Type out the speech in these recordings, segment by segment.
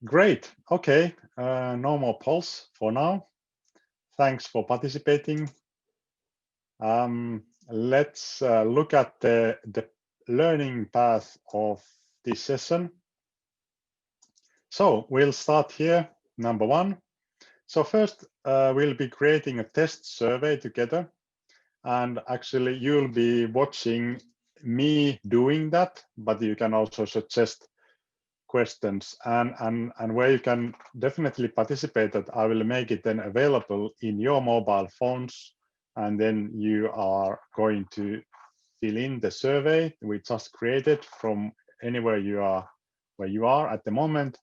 Great. Okay. No more polls for now. Thanks for participating. Let's look at the learning path of this session. So we'll start here, number 1. So first, we'll be creating a test survey together. And actually, you'll be watching me doing that, but you can also suggest questions and where you can definitely participate, that I will make it then available in your mobile phones, and then you are going to fill in the survey we just created from anywhere you are, where you are at the moment,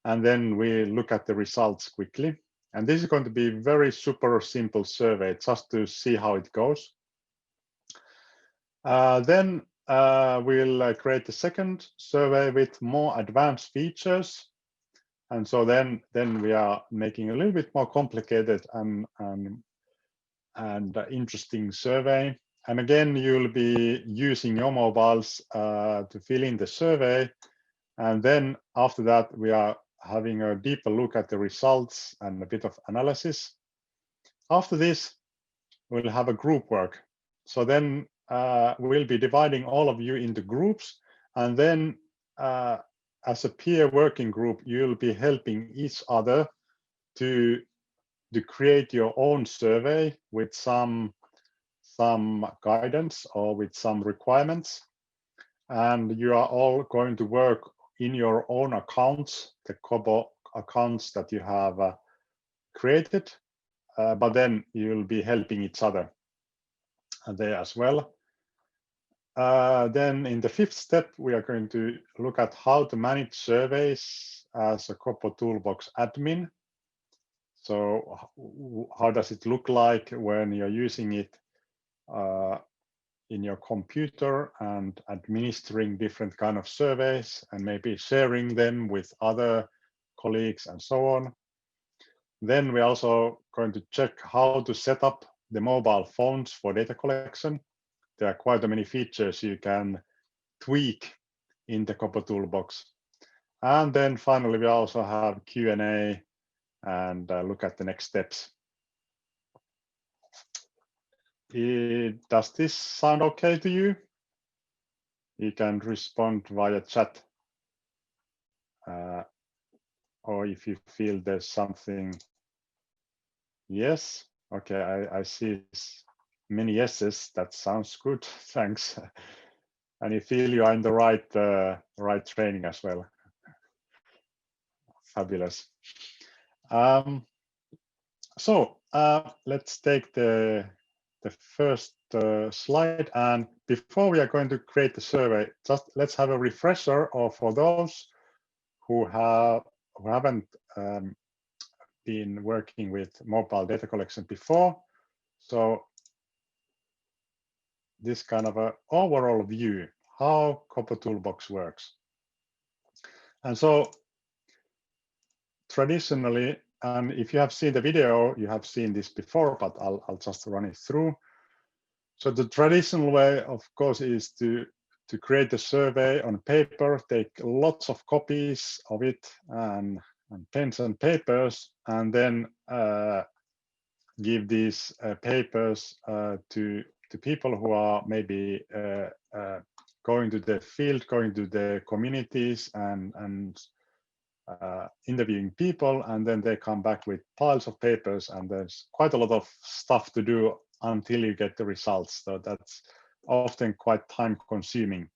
and then we look at the results quickly. And this is going to be very super simple survey just to see how it goes. Then we'll create a second survey with more advanced features. And so then we are making a little bit more complicated and interesting survey. And again, you'll be using your mobiles to fill in the survey. And then after that, we are having a deeper look at the results and a bit of analysis. After this, we'll have a group work. So then we'll be dividing all of you into groups, and then as a peer working group, you'll be helping each other to create your own survey with some guidance or with some requirements. And you are all going to work in your own accounts, the Kobo accounts that you have created, but then you'll be helping each other there as well. Then in the 5th step, we are going to look at how to manage surveys as a KoBoToolbox admin. So how does it look like when you're using it in your computer and administering different kind of surveys and maybe sharing them with other colleagues and so on. Then we're also going to check how to set up the mobile phones for data collection. There are quite many features you can tweak in the KoBoToolbox. And then finally, we also have Q&A and look at the next steps. Does this sound okay to you? You can respond via chat. Or if you feel there's something. Yes, okay, I see many yeses. That sounds good, thanks. And you feel you are in the right training as well. Fabulous. So let's take the first slide. And before we are going to create the survey, just let's have a refresher, or for those who haven't been working with mobile data collection before. So this kind of an overall view, how KoBoToolbox works. And so traditionally, and if you have seen the video, you have seen this before, but I'll just run it through. So the traditional way, of course, is to create a survey on paper, take lots of copies of it and pens and papers, and then give these papers to people who are maybe going to the field, going to the communities and interviewing people, and then they come back with piles of papers, and there's quite a lot of stuff to do until you get the results. So that's often quite time consuming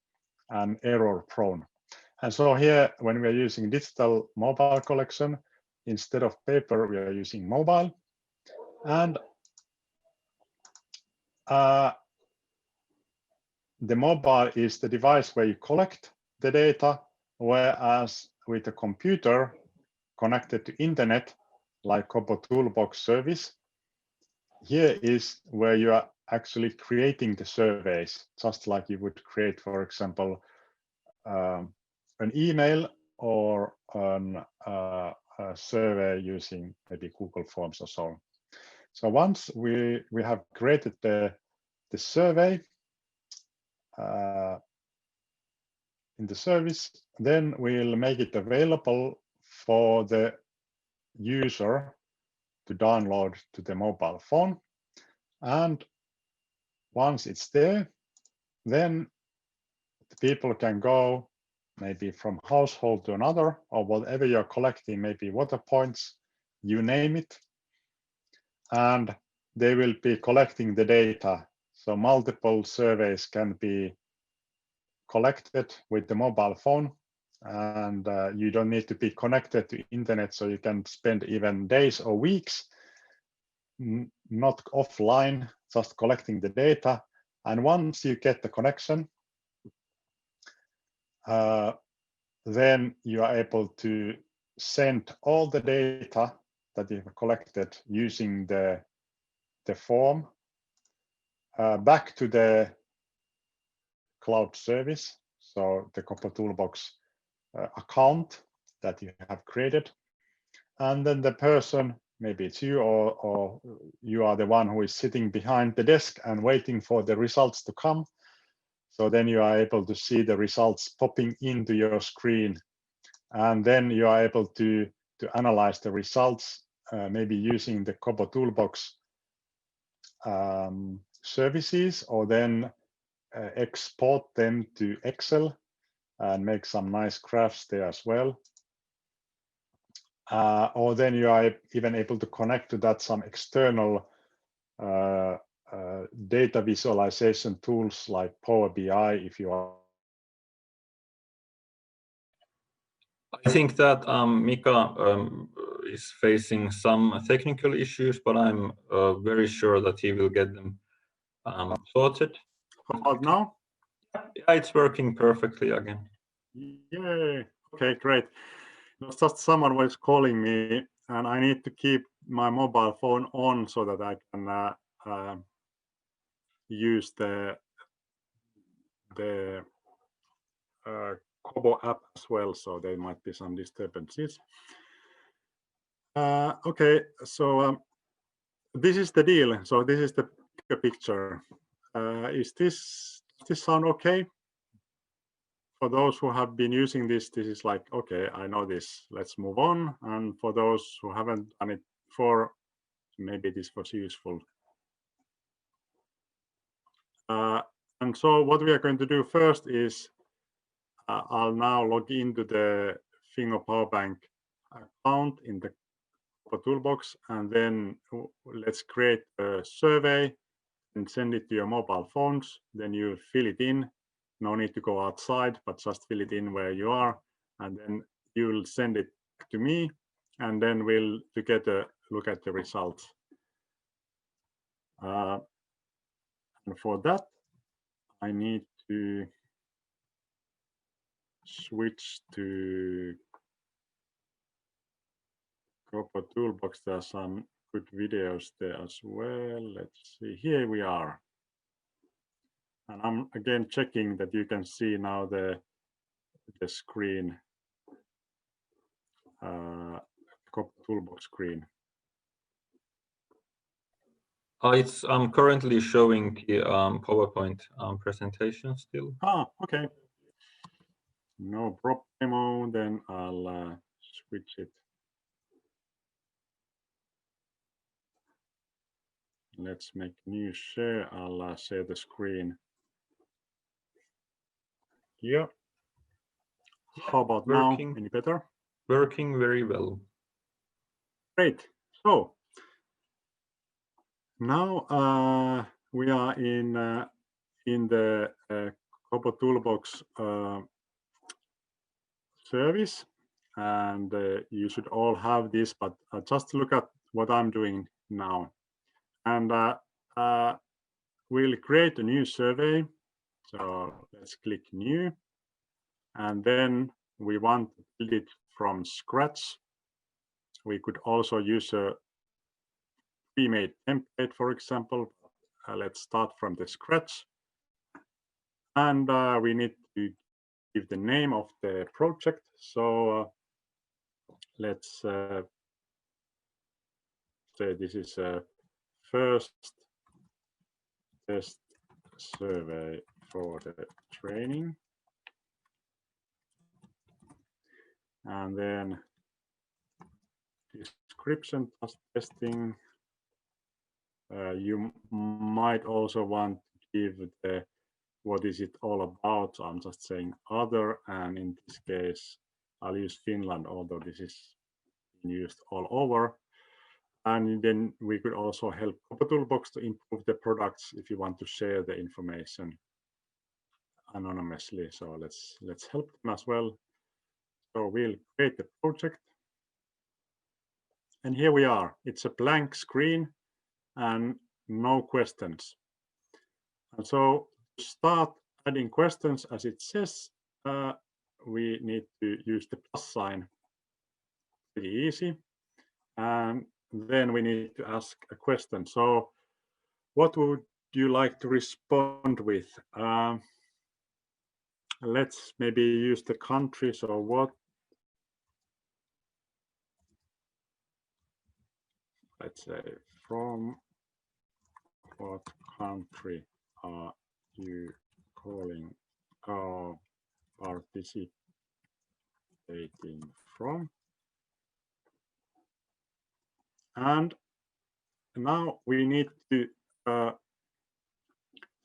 and error prone. And so here, when we are using digital mobile collection, instead of paper, we are using mobile. And the mobile is the device where you collect the data, whereas with a computer connected to internet, like KoBoToolbox service, here is where you are actually creating the surveys, just like you would create, for example, an email or a survey using maybe Google Forms or so on. So once we have created the survey in the service, then we'll make it available for the user to download to the mobile phone. And once it's there, then the people can go maybe from household to another, or whatever you're collecting, maybe water points, you name it, and they will be collecting the data. So multiple surveys can be collected with the mobile phone, and you don't need to be connected to internet, so you can spend even days or weeks not offline, just collecting the data. And once you get the connection, then you are able to send all the data that you've collected using the form back to the cloud service, so the KoBoToolbox account that you have created. And then the person, maybe it's you, or you are the one who is sitting behind the desk and waiting for the results to come. So then you are able to see the results popping into your screen. And then you are able to analyze the results, maybe using the KoBoToolbox services, or then export them to Excel and make some nice graphs there as well. Or then you are even able to connect to that some external data visualization tools like Power BI if you are. I think that Mika is facing some technical issues, but I'm very sure that he will get them sorted. How about now? Yeah, it's working perfectly again. Yay! Okay, great. It was just someone was calling me, and I need to keep my mobile phone on so that I can use the Kobo app as well, so there might be some disturbances. Okay, so this is the deal. So this is the picture. Does this sound okay? For those who have been using this is like, okay, I know this, let's move on. And for those who haven't done it before, maybe this was useful. And so what we are going to do first is I'll now log into the Fingo Powerbank account in the Toolbox, and then let's create a survey and send it to your mobile phones. Then you fill it in. No need to go outside, but just fill it in where you are, and then you'll send it to me, and then we'll together look at the results. And for that, I need to switch to KoBoToolbox. There are some good videos there as well. Let's see, here we are. And I'm again checking that you can see now the screen, KoBoToolbox screen. It's currently showing the PowerPoint presentation still. Okay. No problemo. Then I'll switch it. Let's make new share. I'll share the screen. Yeah. How about working now? Any better? Working very well. Great. So now we are in the KoBoToolbox service, and you should all have this, but just look at what I'm doing now. And we'll create a new survey. So let's click new, and then we want to build it from scratch. We could also use a pre-made template, for example. Let's start from the scratch, and we need to give the name of the project. So let's say this is a first test survey for the training, and then description, task testing. You might also want to give the what is it all about. So I'm just saying other, and in this case, I'll use Finland, although this is used all over. And then we could also help KoBoToolbox to improve the products if you want to share the information anonymously. So let's help them as well. So we'll create the project. And here we are. It's a blank screen and no questions. And so to start adding questions, as it says, we need to use the plus sign. Pretty easy. And then we need to ask a question. So what would you like to respond with? Let's maybe use the country. So what? Let's say, from what country are you calling or participating from? And now we need to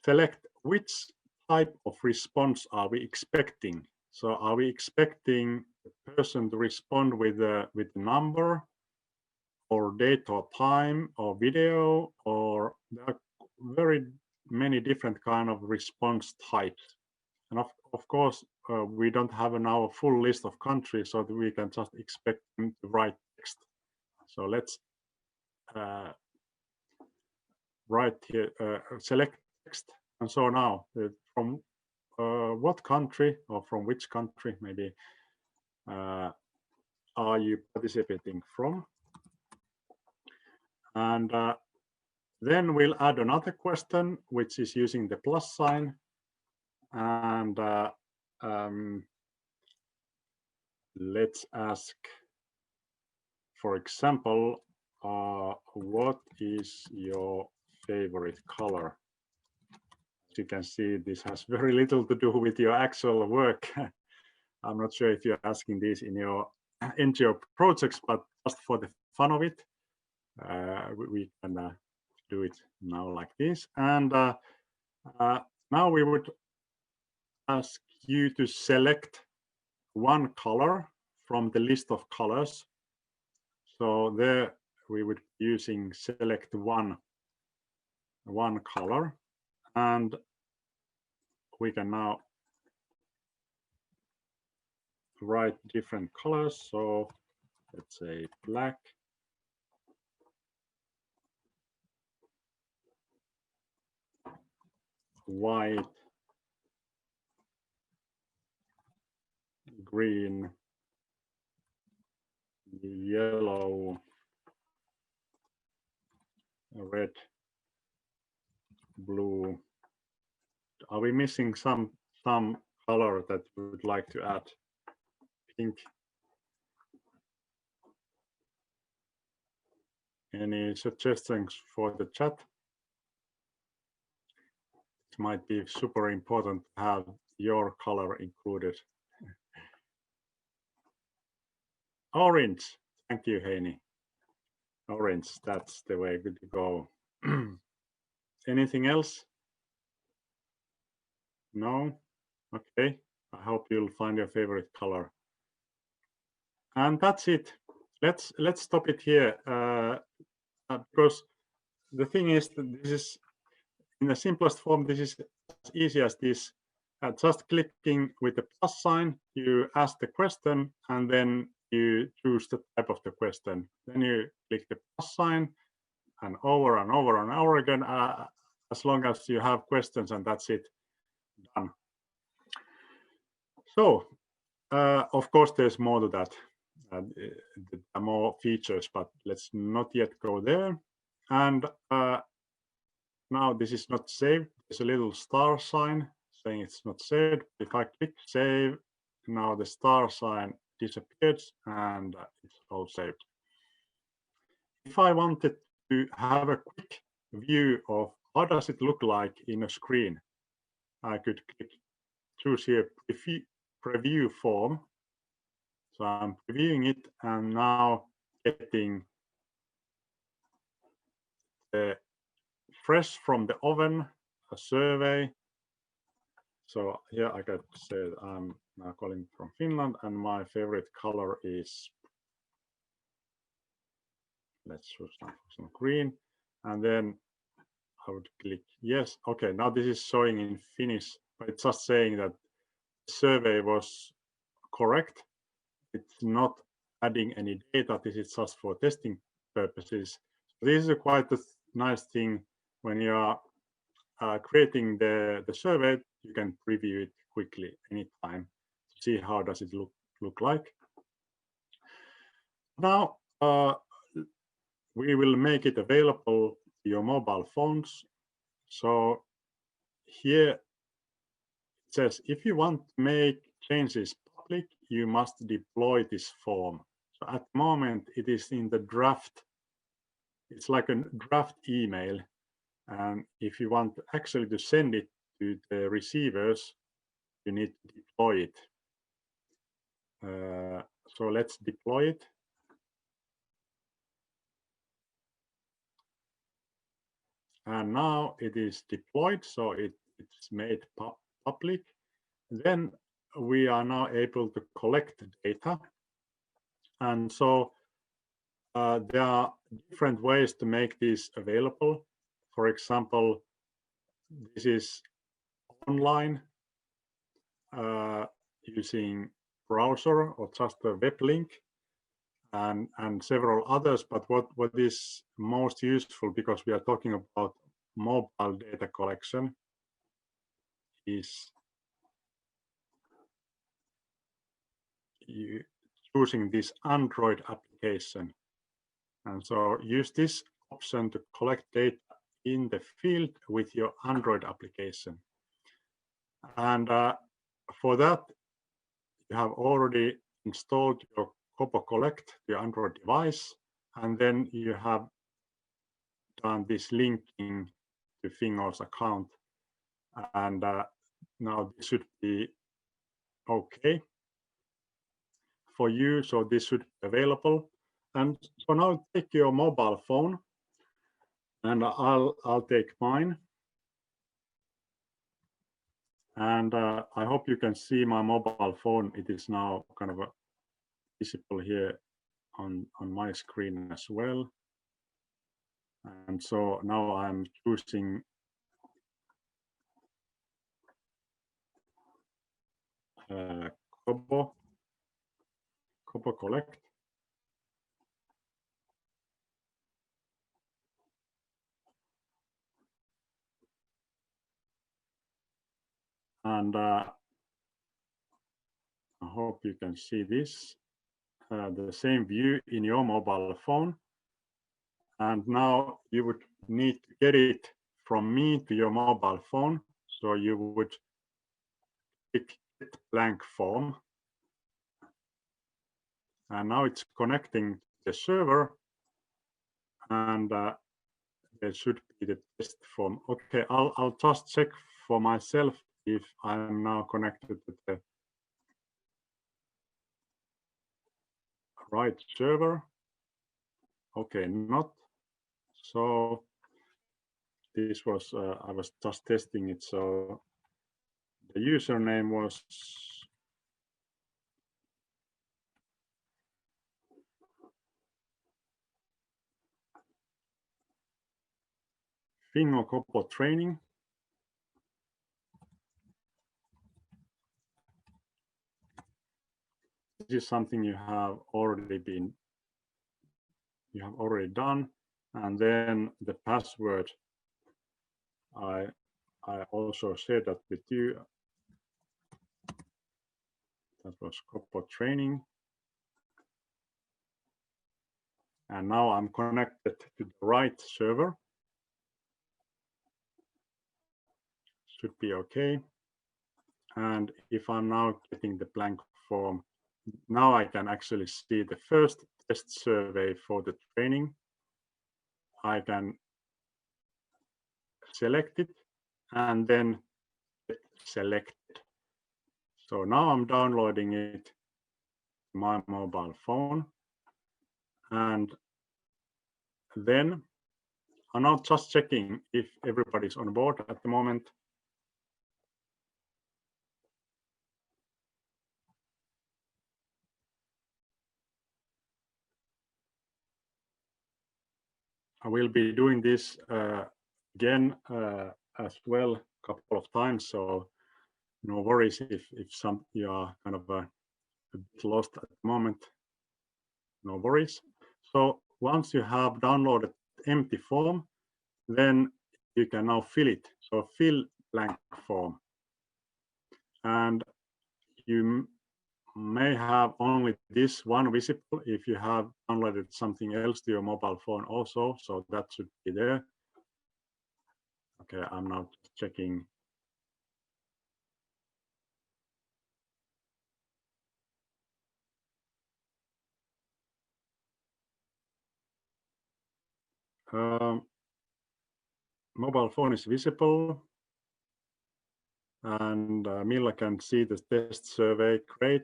select which type of response are we expecting. So are we expecting the person to respond with a number, or date or time, or video, or there are very many different kind of response types. And of course, we don't have now a full list of countries, so that we can just expect them to write text. So let's write here, select text. And so now from what country, or from which country maybe, are you participating from? And then we'll add another question, which is using the plus sign. And let's ask, for example, what is your favorite color? As you can see, this has very little to do with your actual work. I'm not sure if you're asking this in your NGO projects, but just for the fun of it, we can do it now like this. And now we would ask you to select one color from the list of colors. So there we would be using select one color, and we can now write different colors. So let's say black, white, green, yellow, red, blue. Are we missing some color that we would like to add? Pink. Any suggestions for the chat? It might be super important to have your color included. Orange. Thank you, Heini. Orange, that's the way. Good to go. Anything else? No? Okay. I hope you'll find your favorite color. And that's it. Let's stop it here, because the thing is that this is, in the simplest form, this is as easy as this. Just clicking with the plus sign, you ask the question, and then you choose the type of the question. Then you click the plus sign, and over and over and over again, as long as you have questions, and that's it. Done. So, of course, there's more to that. There are more features, but let's not yet go there. And now this is not saved. There's a little star sign saying it's not saved. If I click save, now the star sign disappears and it's all saved. If I wanted to have a quick view of how does it look like in a screen, I could choose here preview form. So I'm previewing it, and now getting fresh from the oven a survey. So here I could say I'm now calling from Finland, and my favorite color is, let's choose some green, and then I would click yes. Okay, now this is showing in Finnish, but it's just saying that the survey was correct. It's not adding any data. This is just for testing purposes. This is quite a nice thing when you are creating the survey. You can preview it quickly anytime to see how does it look like. Now we will make it available to your mobile phones. So here it says if you want to make changes public, you must deploy this form. So at the moment it is in the draft. It's like a draft email. And if you want actually to send it to the receivers, you need to deploy it. So let's deploy it. And now it is deployed, so it's made public. Then we are now able to collect data. And so there are different ways to make this available. For example, this is online using browser or just a web link, and several others. But what is most useful, because we are talking about mobile data collection, is choosing this Android application. And so use this option to collect data in the field with your Android application. And for that, you have already installed your KoBoCollect to your Android device, and then you have done this linking to Fingo's account. And now this should be okay for you. So this should be available. And so now take your mobile phone, and I'll take mine. And I hope you can see my mobile phone. It is now kind of visible here on my screen as well. And so now I'm choosing KoBoCollect. And I hope you can see this, the same view in your mobile phone. And now you would need to get it from me to your mobile phone. So you would click Get Blank Form. And now it's connecting to the server. And there should be the test form. Okay, I'll just check for myself if I'm now connected to the right server. Okay, not. So this was, I was just testing it. So the username was Fingo Kobo Training. This is something you have already done. And then the password, I also shared that with you. That was Kobo Training. And now I'm connected to the right server. Should be okay. And if I'm now getting the blank form, now I can actually see the first test survey for the training. I can select it and then select it. So now I'm downloading it to my mobile phone. And then I'm now just checking if everybody's on board at the moment. I will be doing this again as well a couple of times, so no worries if you are kind of a bit lost at the moment. No worries. So once you have downloaded empty form, then you can now fill it. So fill blank form. And you may have only this one visible if you have downloaded something else to your mobile phone also. So that should be there. Okay, I'm now checking. Mobile phone is visible. And Milla can see the test survey. Great.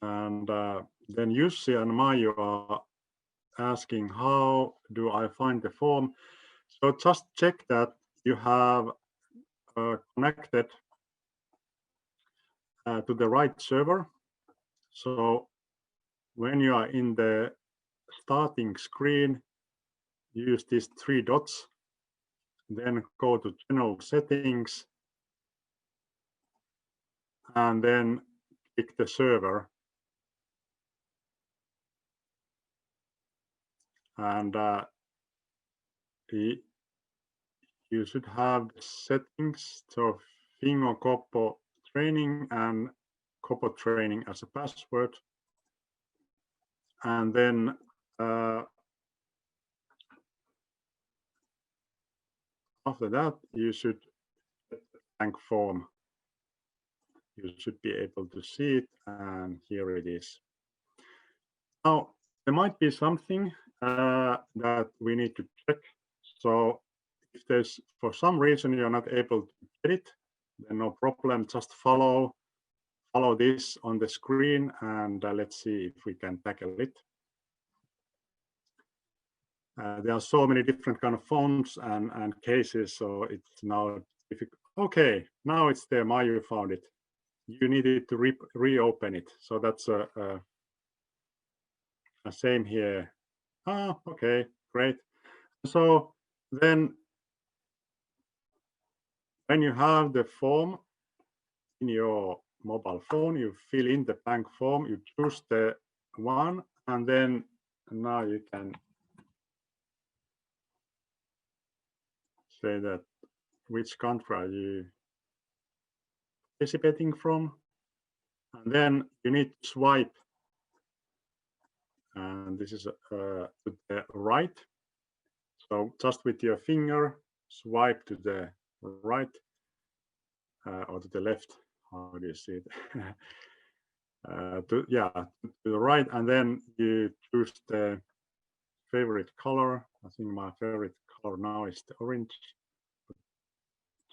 And then Jussi and Maiju are asking, how do I find the form? So just check that you have connected to the right server. So when you are in the starting screen, use these 3 dots, then go to General Settings, and then pick the server. And you should have settings, so Fingo Kobo training and Kobo training as a password. And then after that, you should get the blank form. You should be able to see it, and here it is. Now, there might be something that we need to check. So if there's, for some reason, you're not able to get it, then no problem, just follow this on the screen, and let's see if we can tackle it. There are so many different kind of fonts and cases, so it's now difficult. Okay, now it's there. Maiju found it. You needed to reopen it, so that's a same here. Okay, great. So then, when you have the form in your mobile phone, you fill in the blank form, you choose the one, and then now you can say that which country are you participating from, and then you need to swipe, and this is to the right. So just with your finger, swipe to the right or to the left. How do you see it? To the right, and then you choose the favorite color. I think my favorite color now is the orange.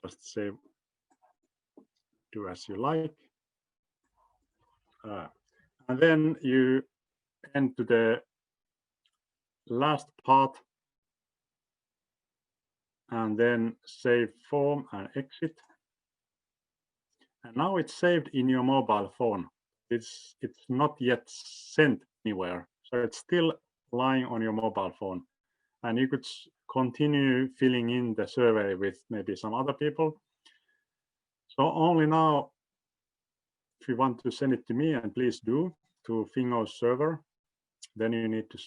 Just say, do as you like. And then you enter the last part, and then save form and exit. And now it's saved in your mobile phone. It's not yet sent anywhere, so it's still lying on your mobile phone. And you could continue filling in the survey with maybe some other people. So only now, if you want to send it to me, and please do, to Fingo's server, then you need to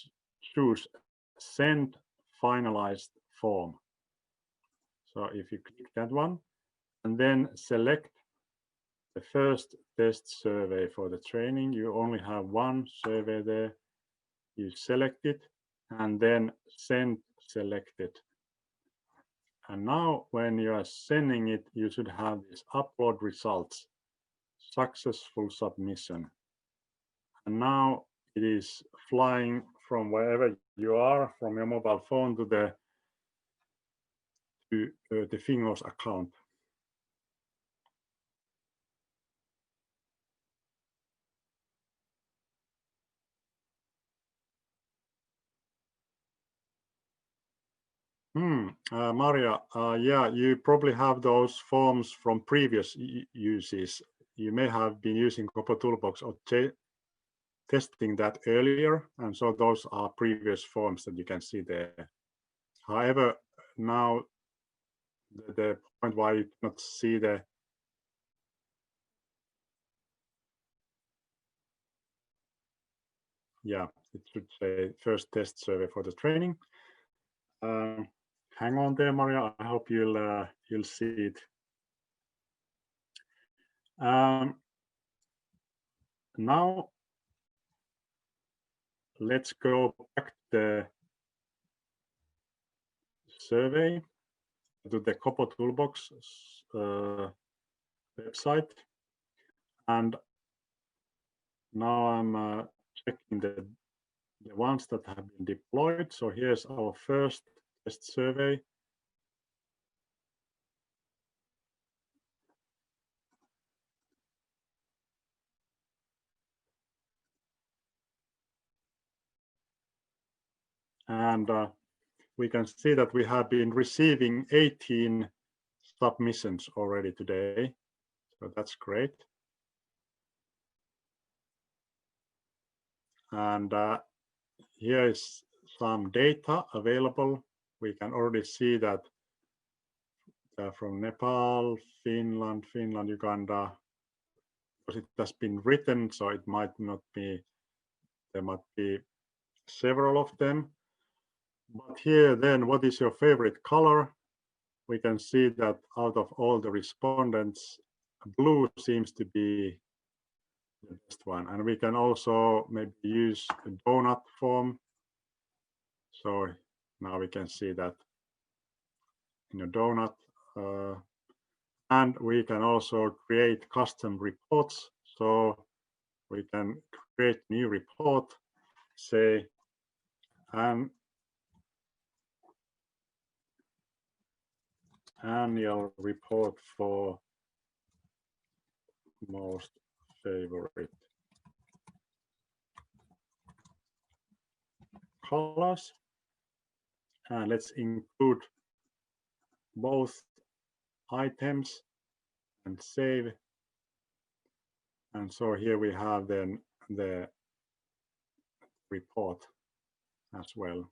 choose Send Finalized Form. So if you click that one, and then select the first test survey for the training, you only have one survey there. You select it, and then Send Selected. And now when you are sending it, you should have this upload results, successful submission. And now it is flying from wherever you are, from your mobile phone to the Fingo's account. Maria, yeah, you probably have those forms from previous uses. You may have been using KoBoToolbox or testing that earlier, and so those are previous forms that you can see there. However, now the point why you cannot see the it should say first test survey for the training. Hang on there, Maria. I hope you'll see it. Now let's go back to the survey, to the KoBoToolbox website, and now I'm checking the ones that have been deployed. So here's our first test survey. And we can see that we have been receiving 18 submissions already today. So that's great. And here is some data available. We can already see that from Nepal, Finland, Uganda, because it has been written, so it might not be, there might be several of them. But here then, what is your favorite color? We can see that out of all the respondents, blue seems to be the best one. And we can also maybe use a donut form. So now we can see that in a donut. And we can also create custom reports. So we can create new report, say, annual report for most favorite colors. And let's include both items and save. And so here we have then the report as well.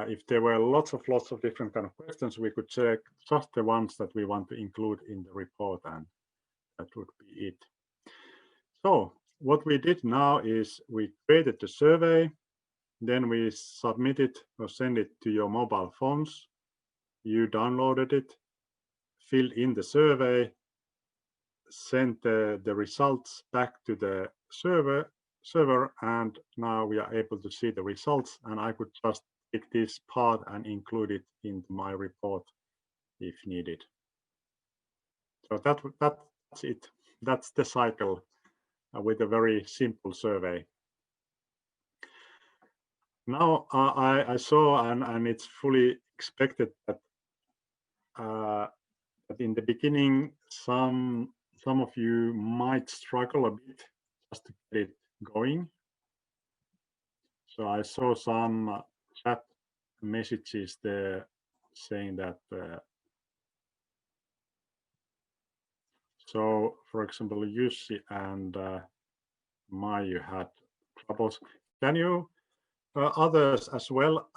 If there were lots of different kind of questions, we could check just the ones that we want to include in the report, and that would be it. So what we did now is we created the survey, then we submitted or send it to your mobile phones. You downloaded it, filled in the survey, sent the results back to the server, and now we are able to see the results, and I could just take this part and include it into my report if needed. So that's it. That's the cycle with a very simple survey. Now I saw, and it's fully expected that that in the beginning some of you might struggle a bit just to get it going. So I saw some chat messages there saying that so for example Jussi and Maiju had troubles. Can you others as well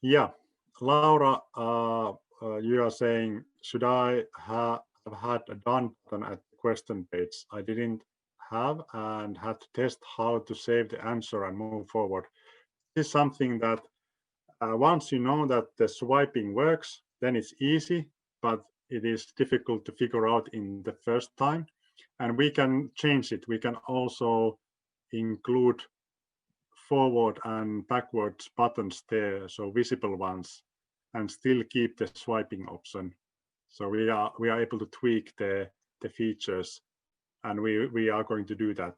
yeah, Laura, you are saying, should I have had a done button at the question page? I didn't have, and had to test how to save the answer and move forward. This is something that once you know that the swiping works, then it's easy, but it is difficult to figure out in the first time. And we can change it. We can also include forward and backwards buttons there, so visible ones, and still keep the swiping option. So we are able to tweak the features, and we are going to do that.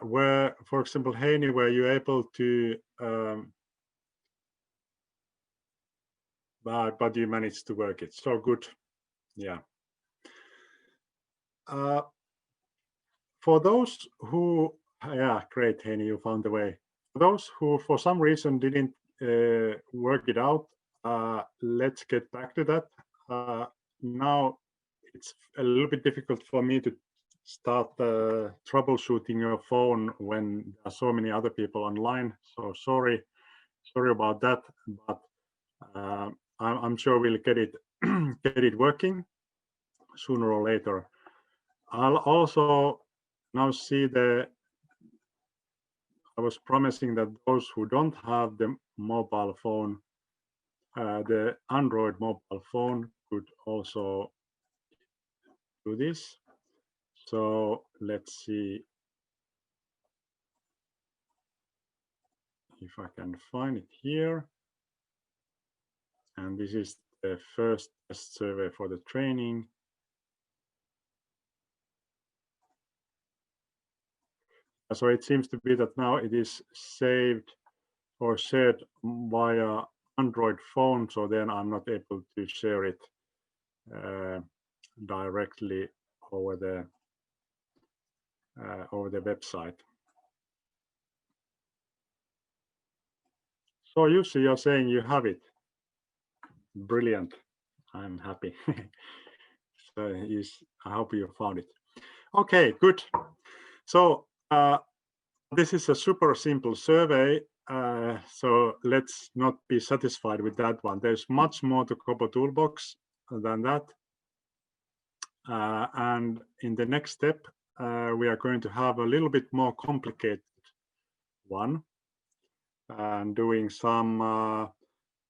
Where, for example, Heini, were you able to but you managed to work it. So good. Yeah. For those who, yeah, great, Heini, you found the way. For those who, for some reason, didn't work it out, let's get back to that. Now, it's a little bit difficult for me to start troubleshooting your phone when there are so many other people online. So sorry about that, but I'm sure we'll get it get it working sooner or later. I'll also now see I was promising that those who don't have the mobile phone, the Android mobile phone could also do this. So let's see if I can find it here. And this is the first test survey for the training. So it seems to be that now it is saved or shared via Android phone. So then I'm not able to share it directly over the website. So Jussi, you're saying you have it. Brilliant. I'm happy. So I hope you found it. Okay, good. So this is a super simple survey. So let's not be satisfied with that one. There's much more to KoBoToolbox than that. And in the next step, we are going to have a little bit more complicated one, and doing some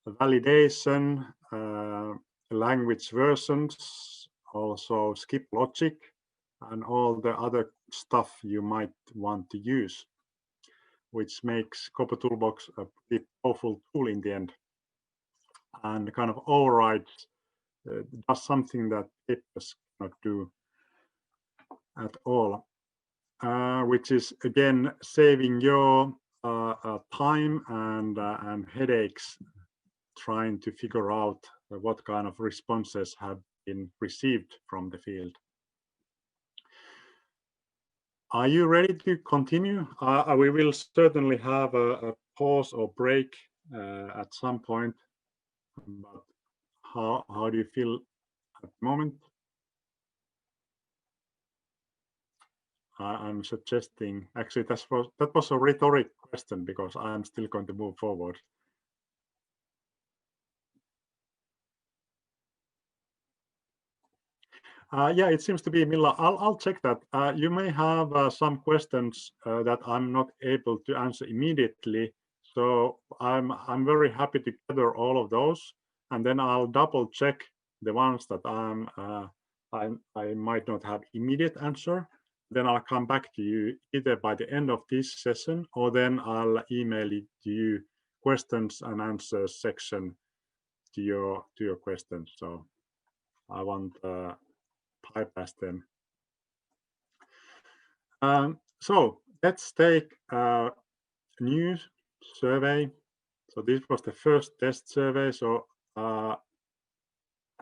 validation, language versions, also skip logic, and all the other stuff you might want to use, which makes KoBoToolbox a pretty powerful tool in the end, and kind of overrides, does something that papers cannot do at all, which is again saving your time and headaches trying to figure out what kind of responses have been received from the field. Are you ready to continue? We will certainly have a pause or break at some point, but how do you feel at the moment? I'm suggesting, actually that was a rhetoric question because I'm still going to move forward. Yeah, it seems to be Milla. I'll check that. You may have some questions that I'm not able to answer immediately. So I'm very happy to gather all of those, and then I'll double check the ones that I might not have immediate answer. Then I'll come back to you either by the end of this session, or then I'll email it to you questions and answers section to your questions. So I want bypass them. So let's take a new survey. So this was the first test survey. So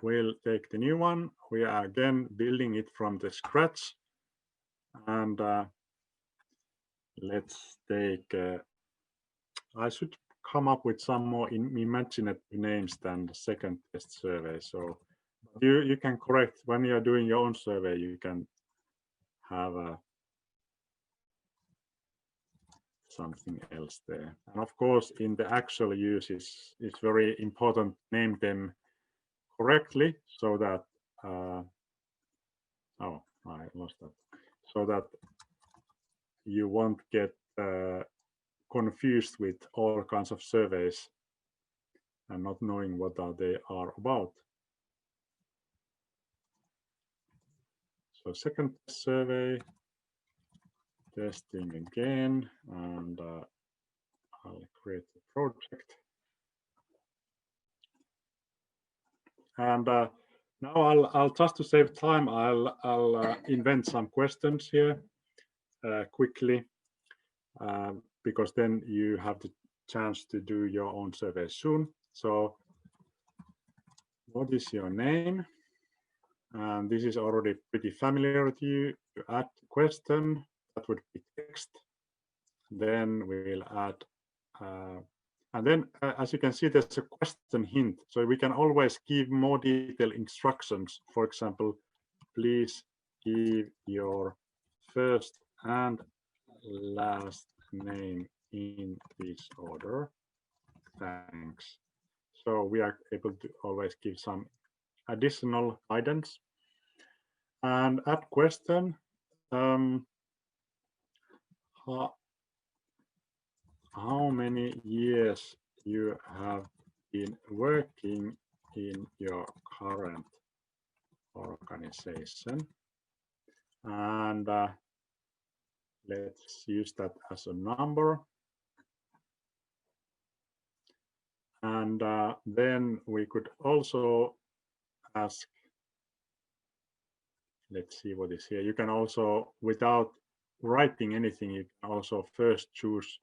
we'll take the new one. We are again building it from the scratch. And let's take, I should come up with some more imaginative names than the second test survey. So you can correct when you're doing your own survey, you can have something else there. And of course, in the actual use, it's very important to name them correctly so that, oh, I lost that. So that you won't get confused with all kinds of surveys and not knowing what they are about. So second survey, testing again, and I'll create a project. And now I'll just to save time, I'll invent some questions here quickly, because then you have the chance to do your own survey soon. So what is your name? And this is already pretty familiar to you. You add question, that would be text. Then we'll add, and then as you can see, there's a question hint. So we can always give more detailed instructions. For example, please give your first and last name in this order. Thanks. So we are able to always give some additional guidance. And add question. How many years you have been working in your current organization? And let's use that as a number. And then we could also ask, let's see what is here. You can also, without writing anything, you can also first choose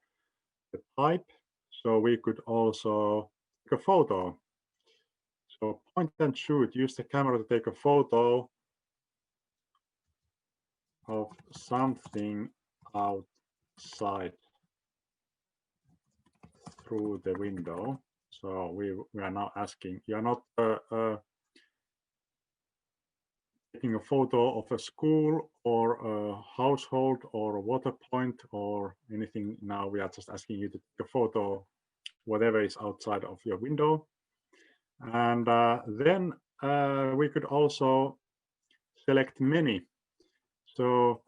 the type. So we could also take a photo. So point and shoot, use the camera to take a photo of something outside through the window. So we are now asking, you are not taking a photo of a school or a household or a water point or anything. Now we are just asking you to take a photo, whatever is outside of your window. And then we could also select many. So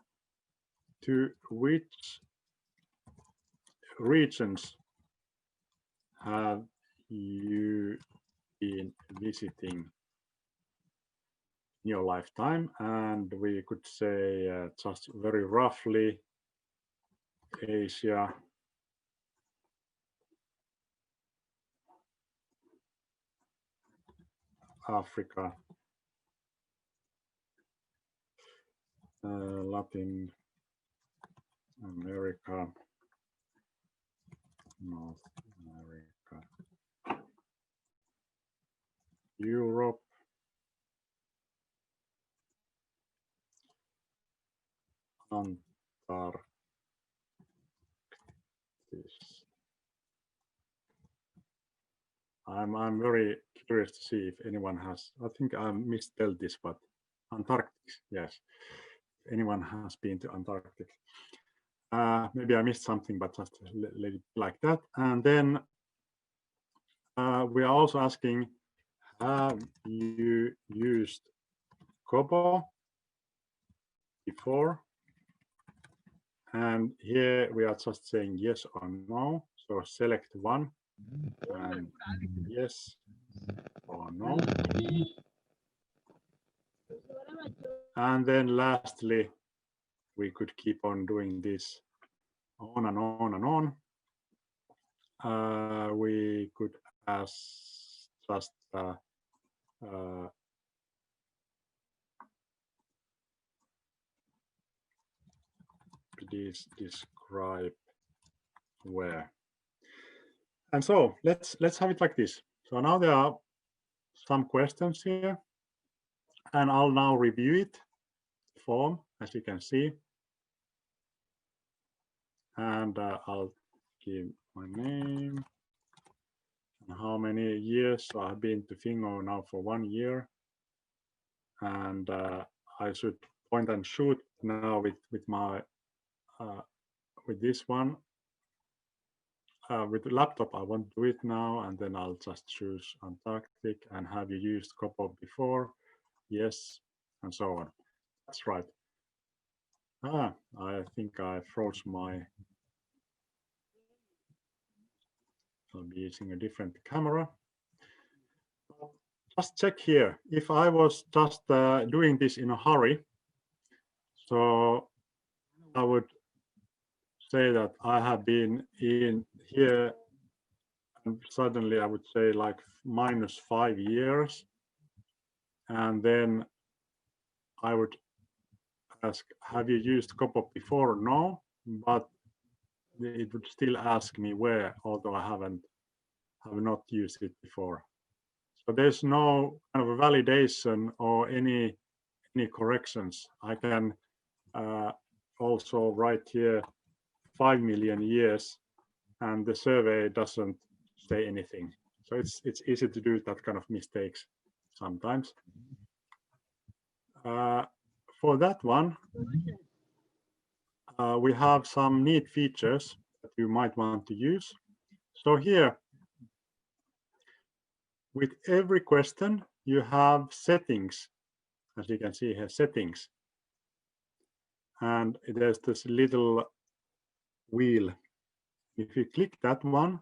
to which regions have you been visiting in your lifetime? And we could say just very roughly Asia, Africa, Latin America, North America, Europe, Antarctica. I'm very curious to see if anyone has, I think I misspelled this, but Antarctic, yes. If anyone has been to Antarctic. Maybe I missed something, but just let it like that. And then we are also asking, have you used Kobo before? And here we are just saying yes or no. So select one and yes or no. And then lastly, we could keep on doing this on and on and on. We could ask just please describe where. And so let's have it like this. So now there are some questions here, and I'll now review it, form, as you can see. And I'll give my name and how many years. So I've been to Fingo now for 1 year. And I should point and shoot now with my with this one. With the laptop, I won't do it now, and then I'll just choose Antarctic. And have you used Kobo before? Yes, and so on. That's right. I think I froze my. I'll be using a different camera. Just check here. If I was just doing this in a hurry, so I would say that I have been in here, and suddenly I would say like -5 years, and then I would ask, have you used Kobo before? No, but it would still ask me where, although I have not used it before. So there's no kind of a validation or any corrections. I can also write here 5 million years, and the survey doesn't say anything. So it's easy to do that kind of mistakes sometimes. For that one, we have some neat features that you might want to use. So here, with every question, you have settings. As you can see here, settings. And there's this little wheel. If you click that one,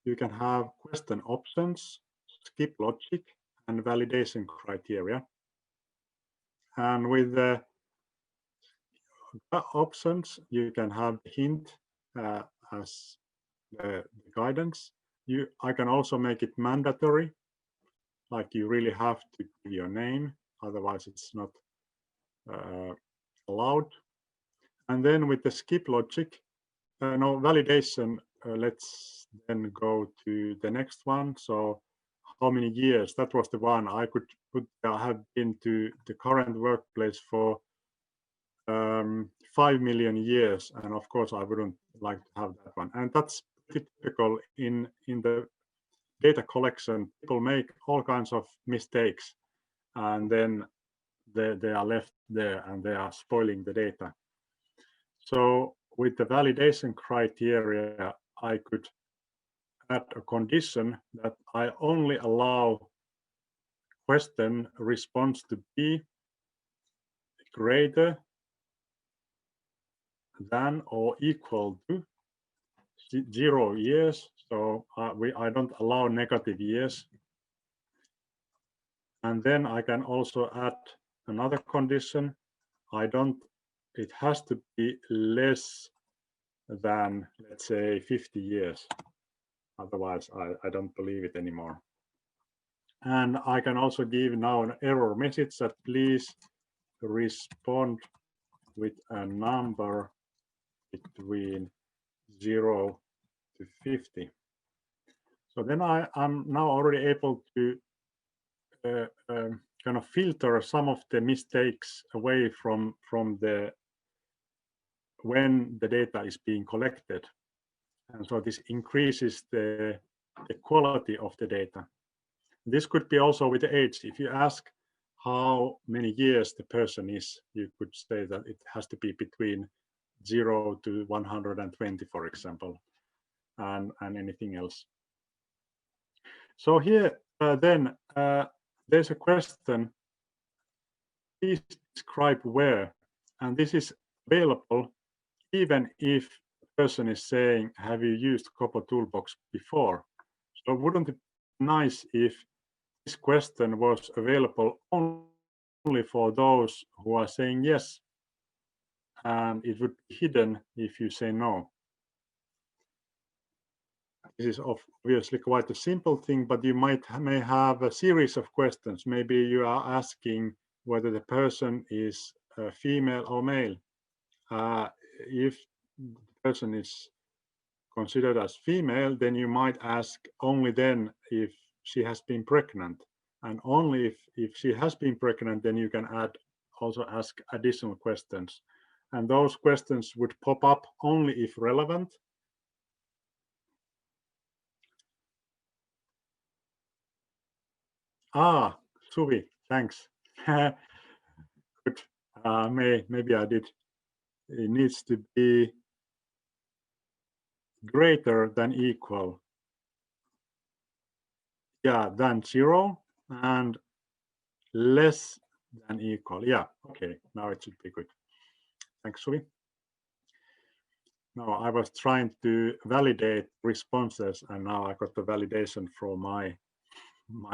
you can have question options, skip logic, and validation criteria. And with the options, you can have hint as the guidance. I can also make it mandatory, like you really have to give your name, otherwise it's not allowed. And then with the skip logic, no validation, let's then go to the next one. So how many years? That was the one I could put. I have been to the current workplace for 5 million years, and of course I wouldn't like to have that one. And that's typical in the data collection. People make all kinds of mistakes, and then they are left there and they are spoiling the data. So with the validation criteria, I could add a condition that I only allow question response to be greater than or equal to 0 years. So I don't allow negative years. And then I can also add another condition. It has to be less than, let's say, 50 years. Otherwise, I don't believe it anymore. And I can also give now an error message that please respond with a number between 0 to 50. So then I'm now already able to kind of filter some of the mistakes away from when the data is being collected. And so this increases the quality of the data. This could be also with the age. If you ask how many years the person is, you could say that it has to be between 0 to 120, for example, and anything else. So here then there's a question, please describe where, and this is available even if the person is saying, have you used KoBoToolbox before? So wouldn't it be nice if this question was available only for those who are saying yes, and it would be hidden if you say no? This is obviously quite a simple thing, but you may have a series of questions. Maybe you are asking whether the person is female or male. If the person is considered as female, then you might ask only then if she has been pregnant. And only if she has been pregnant, then you can also ask additional questions. And those questions would pop up only if relevant. Suvi, thanks. Good. Maybe I did. It needs to be greater than equal. Yeah, than 0 and less than equal. Yeah, okay, now it should be good. Thanks, Suvi. No, I was trying to validate responses, and now I got the validation from my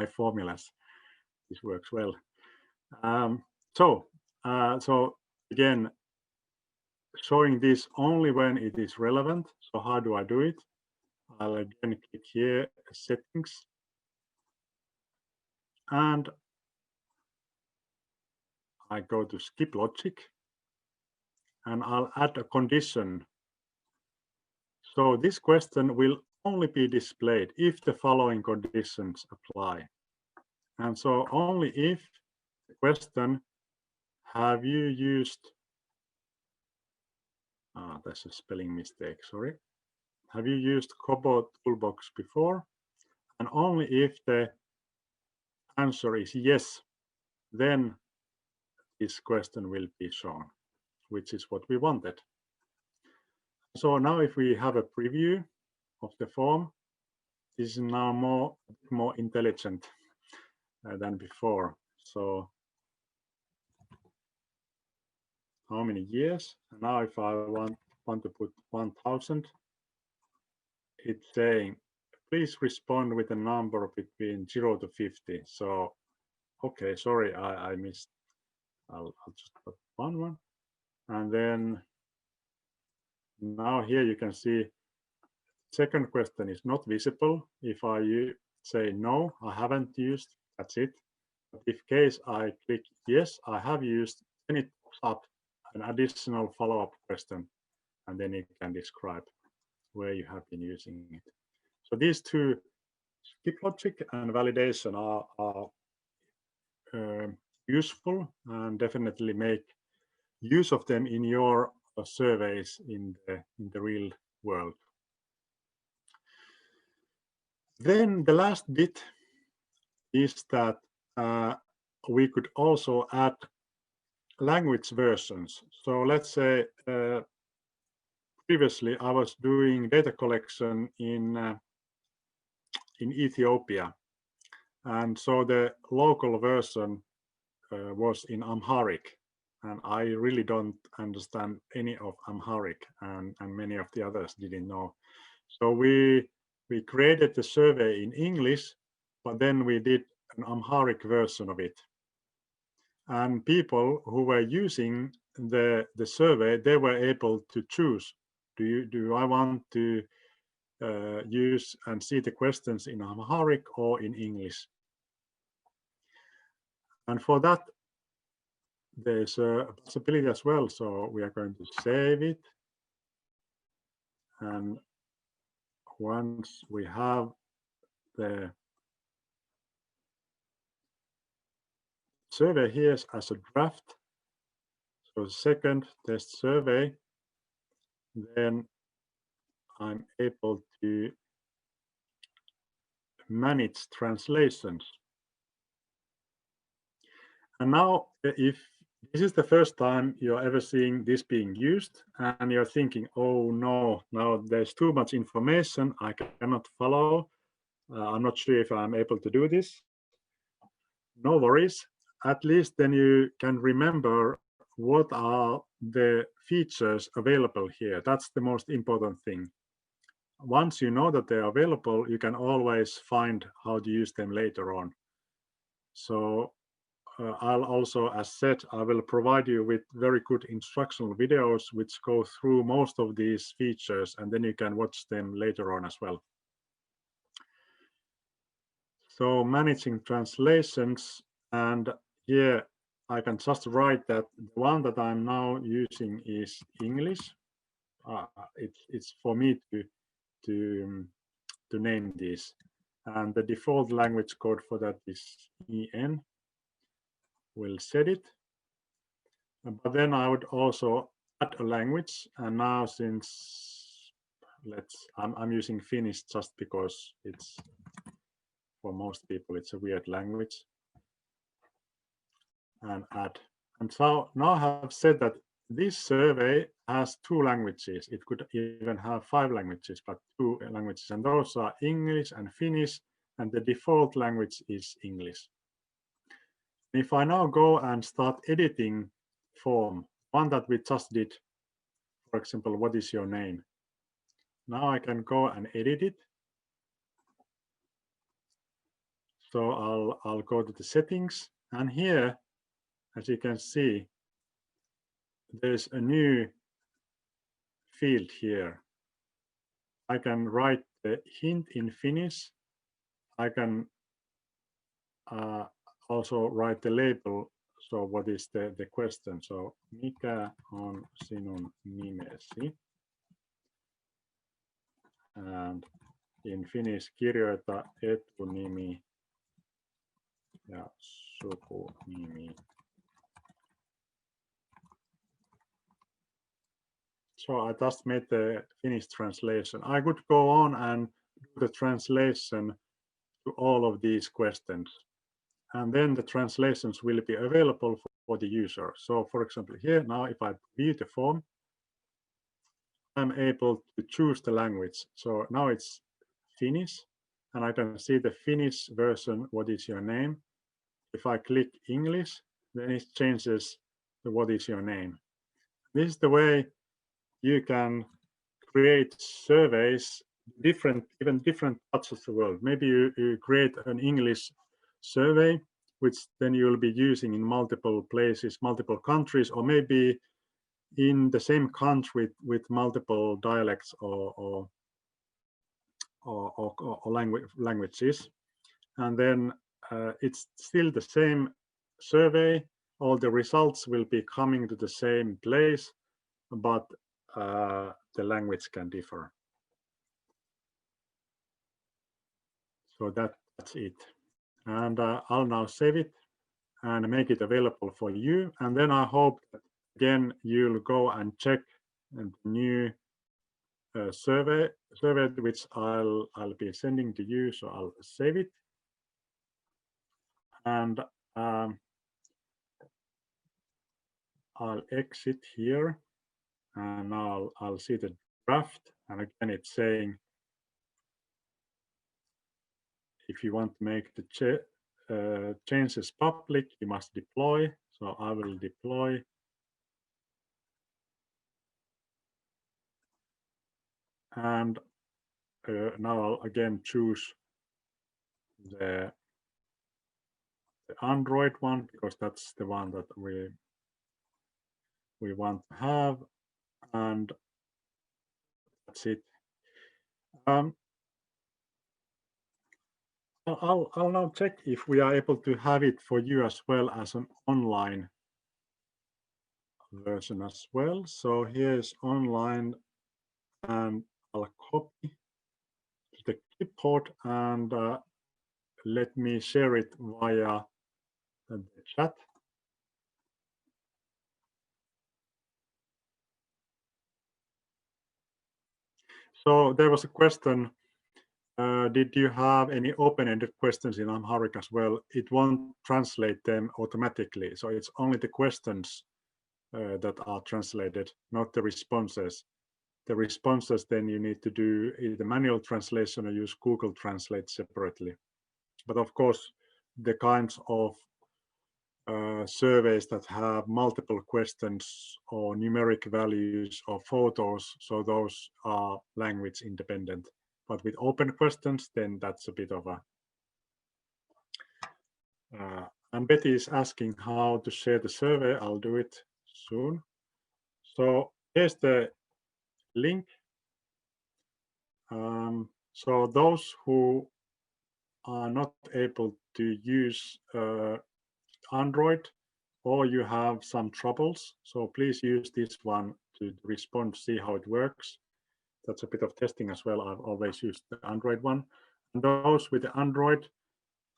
formulas. This works well. So again, showing this only when it is relevant. So how do I do it? I'll again click here, settings, and I go to skip logic, and I'll add a condition. So this question will only be displayed if the following conditions apply. And so only if the question, have you used, that's a spelling mistake, sorry. Have you used KoBoToolbox before? And only if the answer is yes, then this question will be shown, which is what we wanted. So now if we have a preview of the form, this is now more intelligent than before. So how many years? And now if I want to put 1000, it's saying, please respond with a number between 0 to 50. So, okay, sorry, I missed. I'll just put one. And then now here you can see second question is not visible. If I say no, I haven't used, that's it. But if case I click yes, I have used, then it pops up an additional follow-up question, and then it can describe where you have been using it. So these two, skip logic and validation, are useful, and definitely make use of them in your surveys in the real world. Then the last bit is that we could also add language versions. So let's say previously I was doing data collection in Ethiopia, and so the local version was in Amharic, and I really don't understand any of Amharic, and many of the others didn't know. So we created the survey in English, but then we did an Amharic version of it. And people who were using the survey, they were able to choose, do I want to use and see the questions in Amharic or in English? And for that, there's a possibility as well. So we are going to save it. And once we have the survey here as a draft, so second test survey, then I'm able to manage translations. And now, if this is the first time you're ever seeing this being used, and you're thinking, oh no, now there's too much information, I cannot follow, I'm not sure if I'm able to do this. No worries. At least then you can remember what are the features available here. That's the most important thing. Once you know that they're available, you can always find how to use them later on. So I'll also, as said, I will provide you with very good instructional videos which go through most of these features, and then you can watch them later on as well. So managing translations, and here I can just write that the one that I'm now using is English. It's for me to name this, and the default language code for that is EN. We'll set it, but then I would also add a language. And now, since I'm using Finnish just because it's, for most people, it's a weird language, and add. And so now I have said that this survey has 2 languages. It could even have 5 languages, but 2 languages, and those are English and Finnish, and the default language is English. If I now go and start editing form, one that we just did, for example, what is your name? Now I can go and edit it. So I'll go to the settings, and here, as you can see, there's a new field here. I can write the hint in Finnish. I can also write the label. So what is the question? So mikä on sinun nimesi? And in Finnish, kirjoita etunimi ja sukunimi. So I just made the Finnish translation. I could go on and do the translation to all of these questions. And then the translations will be available for the user. So for example, here now, if I view the form, I'm able to choose the language. So now it's Finnish, and I can see the Finnish version, what is your name? If I click English, then it changes to what is your name. This is the way you can create surveys, even different parts of the world. Maybe you create an English survey, which then you'll be using in multiple places, multiple countries, or maybe in the same country with multiple dialects or languages. And then it's still the same survey. All the results will be coming to the same place, but the language can differ. So that's it. And I'll now save it and make it available for you. And then I hope that again you'll go and check the new survey which I'll be sending to you. So I'll save it. And I'll exit here, and I'll see the draft. And again, it's saying if you want to make the changes public, you must deploy. So I will deploy. And now I'll again choose the Android one, because that's the one that we want to have. And that's it. I'll now check if we are able to have it for you as well as an online version as well. So here's online, and I'll copy the clipboard and let me share it via the chat. So there was a question, did you have any open-ended questions in Amharic as well? It won't translate them automatically. So it's only the questions that are translated, not the responses. The responses, then you need to do either manual translation or use Google Translate separately. But of course, the kinds of surveys that have multiple questions or numeric values or photos, so those are language independent. But with open questions, then that's a bit of a... and Betty is asking how to share the survey. I'll do it soon. So here's the link. So those who are not able to use Android, or you have some troubles, so please use this one to respond, see how it works. That's a bit of testing as well. I've always used the Android one. And those with the Android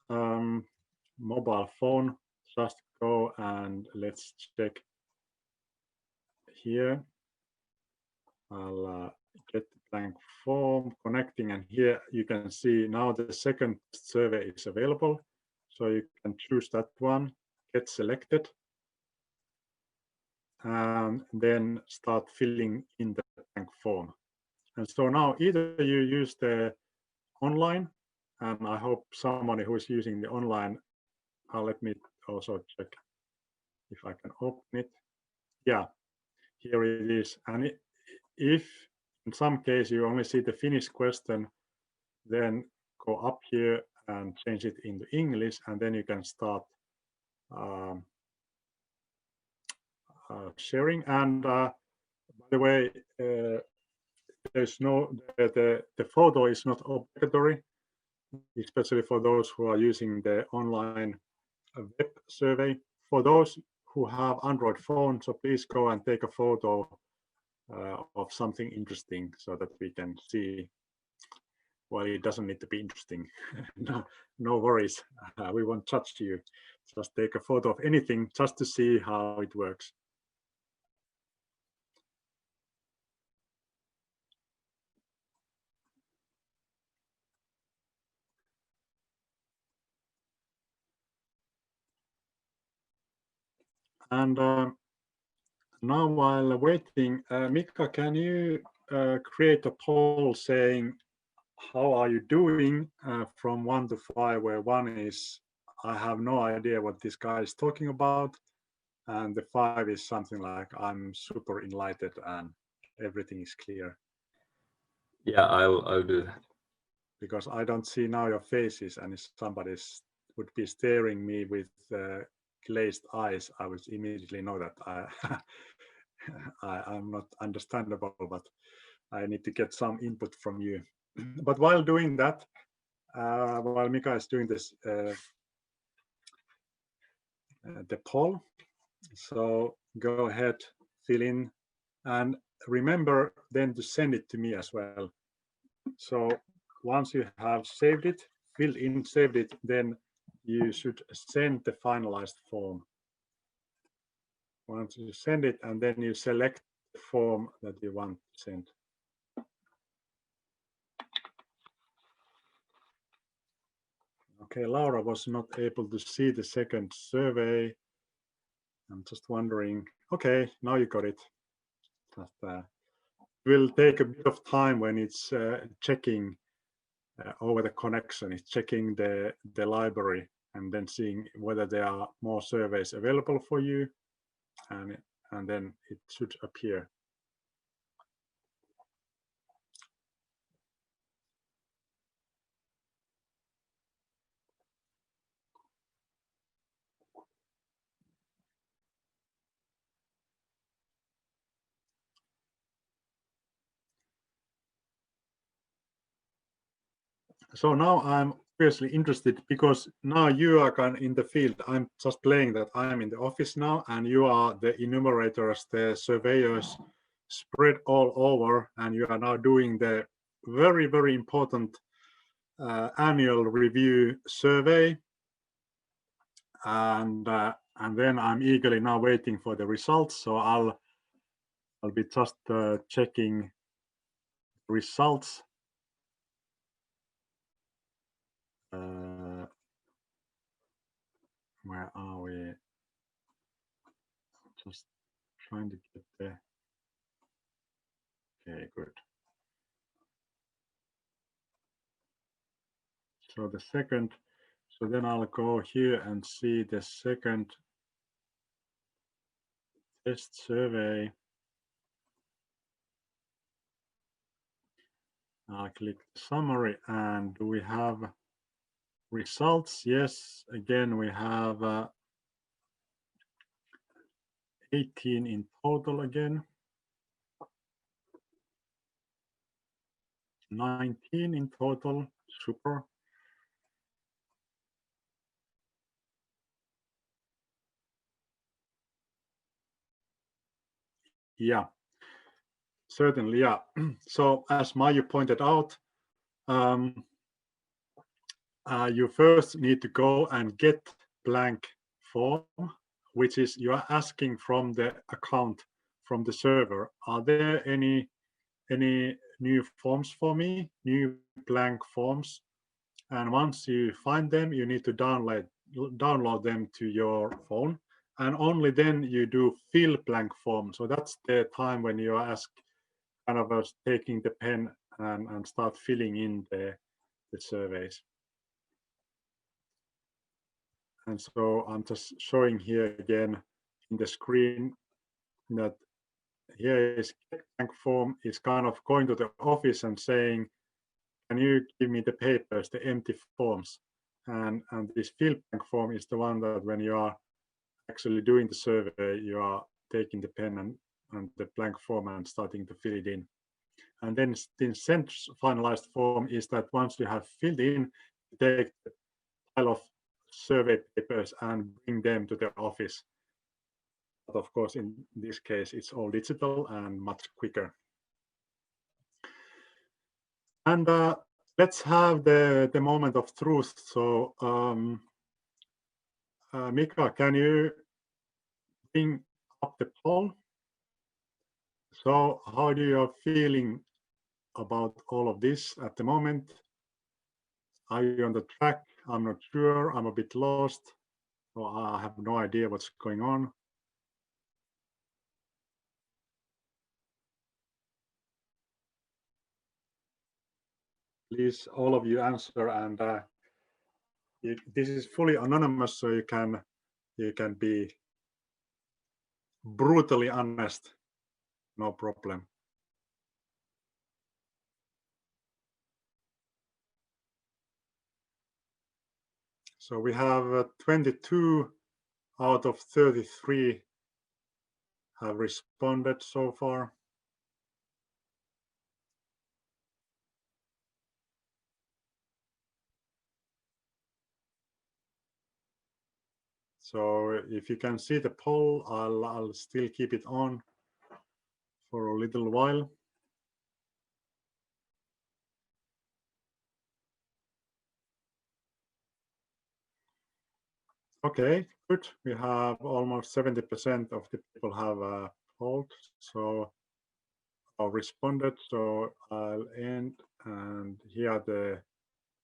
mobile phone, just go and let's check here. I'll get the blank form connecting, and here you can see now the second survey is available. So you can choose that one, get selected, and then start filling in the blank form. And so now either you use the online, and I hope somebody who is using the online, let me also check if I can open it. Yeah, here it is. And if in some case you only see the Finnish question, then go up here and change it into English, and then you can start sharing. And by the way, there's no the photo is not obligatory, especially for those who are using the online web survey. For those who have Android phones, so please go and take a photo of something interesting so that we can see well, it doesn't need to be interesting. No worries. We won't judge you. Just take a photo of anything just to see how it works. And now while waiting, Mika, can you create a poll saying how are you doing from 1 to 5, where 1 is I have no idea what this guy is talking about, and the 5 is something like I'm super enlightened and everything is clear. Yeah, I'll do that. Because I don't see now your faces, and if somebody would be staring me with glazed eyes, I would immediately know that I'm not understandable, but I need to get some input from you. But while doing that, while Mika is doing this, the poll, so go ahead, fill in, and remember then to send it to me as well. So once you have saved it, filled in, saved it, then you should send the finalized form. Once you send it, and then you select the form that you want to send. Okay, Laura was not able to see the second survey. I'm just wondering, okay, now you got it. Just, will take a bit of time when it's checking over the connection. It's checking the library and then seeing whether there are more surveys available for you, and then it should appear. So now I'm obviously interested, because now you are kind of in the field. I'm just playing that I'm in the office now, and you are the enumerators, the surveyors spread all over, and you are now doing the very, very important annual review survey. And then I'm eagerly now waiting for the results. So I'll be just checking results. Where are we? Just trying to get there. Okay, good. So the second, so then I'll go here and see the second test survey. I'll click summary, and do we have results? Yes, again, we have 18 in total again. 19 in total, super. Yeah, certainly, yeah. So as Maju pointed out, you first need to go and get blank form, which is you are asking from the account, from the server, are there any new forms for me, new blank forms? And once you find them, you need to download them to your phone, and only then you do fill blank form. So that's the time when you are kind of taking the pen and start filling in the surveys. And so I'm just showing here again in the screen that here is blank form is kind of going to the office and saying, can you give me the papers, the empty forms? And this fill blank form is the one that when you are actually doing the survey, you are taking the pen and the blank form and starting to fill it in. And then the sent finalized form is that once you have filled in, you take the pile of survey papers and bring them to the office. But of course, in this case, it's all digital and much quicker. And let's have the moment of truth. So Mika, can you bring up the poll? So how do you feeling about all of this at the moment? Are you on the track? I'm not sure. I'm a bit lost. So I have no idea what's going on. Please, all of you answer, and this is fully anonymous, so you can be brutally honest, no problem. So we have 22 out of 33 have responded so far. So if you can see the poll, I'll still keep it on for a little while. Okay, good. We have almost 70% of the people have polled, so or responded. So I'll end, and here are the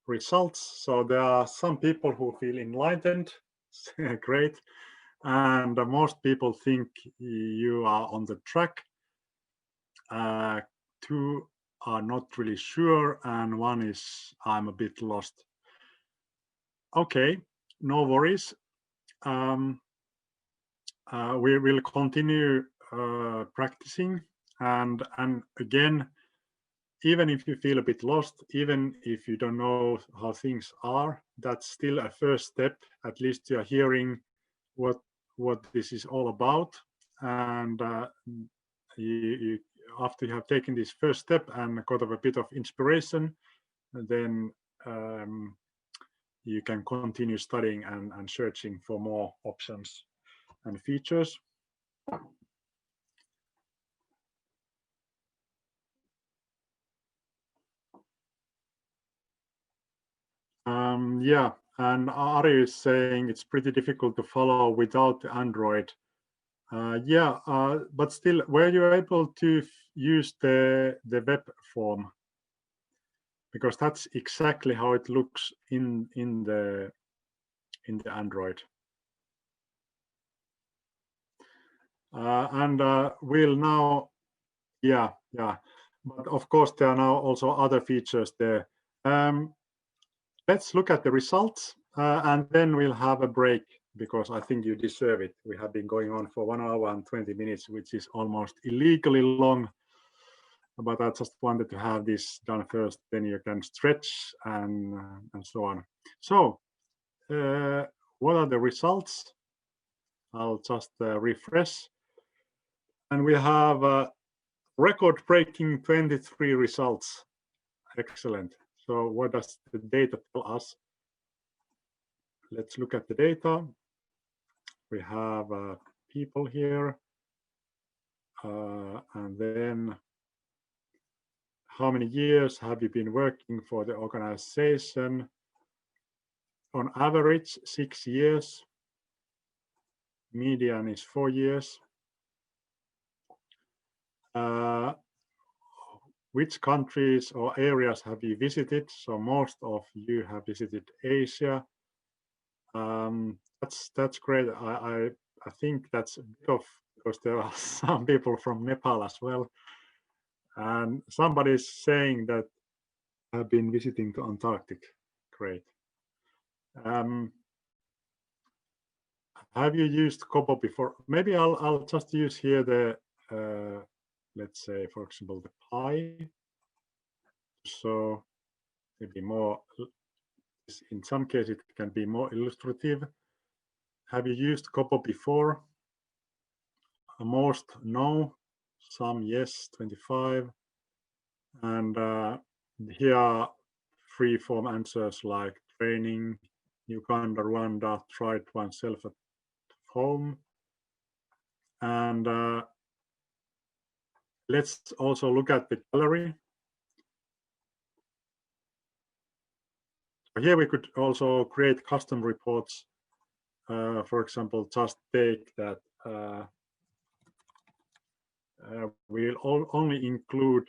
results. So there are some people who feel enlightened. Great. And most people think you are on the track. 2 are not really sure, and 1 is I'm a bit lost. Okay, no worries. We will continue practicing, and again, even if you feel a bit lost, even if you don't know how things are, that's still a first step. At least you're hearing what this is all about, and you after you have taken this first step and got a bit of inspiration, then you can continue studying and searching for more options and features. Yeah, and Ari is saying it's pretty difficult to follow without Android. Yeah, but still, were you able to use the web form? Because that's exactly how it looks in the Android. And we'll now, yeah. But of course, there are now also other features there. Let's look at the results, and then we'll have a break, because I think you deserve it. We have been going on for 1 hour and 20 minutes, which is almost illegally long. But I just wanted to have this done first, then you can stretch and so on. So what are the results? I'll just refresh. And we have record-breaking 23 results. Excellent. So what does the data tell us? Let's look at the data. We have people here. And then how many years have you been working for the organization? On average, 6 years. Median is 4 years. Which countries or areas have you visited? So most of you have visited Asia. That's great. I think that's a bit of, because there are some people from Nepal as well. And somebody is saying that have been visiting to Antarctic. Great. Have you used Kobo before? Maybe I'll just use here the let's say, for example, the pie. So maybe more, in some cases it can be more illustrative. Have you used Kobo before? Most no, some yes, 25. And here are free form answers like training, Uganda, Rwanda, tried oneself at home. And let's also look at the gallery. Here we could also create custom reports. For example, just take that we'll only include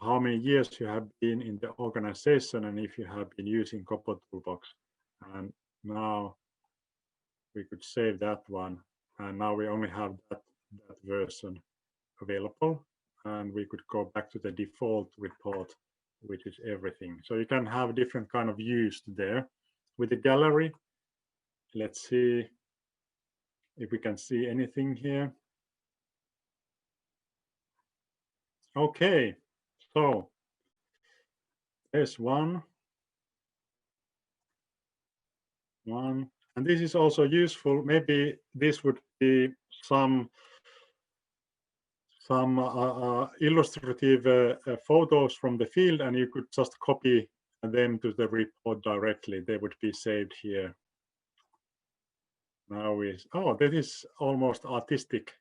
how many years you have been in the organization and if you have been using KoBoToolbox. And now we could save that one. And now we only have that version available. And we could go back to the default report, which is everything. So you can have different kind of views there. With the gallery, let's see if we can see anything here. Okay, so there's one, and this is also useful. Maybe this would be some illustrative photos from the field, and you could just copy them to the report directly. They would be saved here. Now oh, that is almost artistic.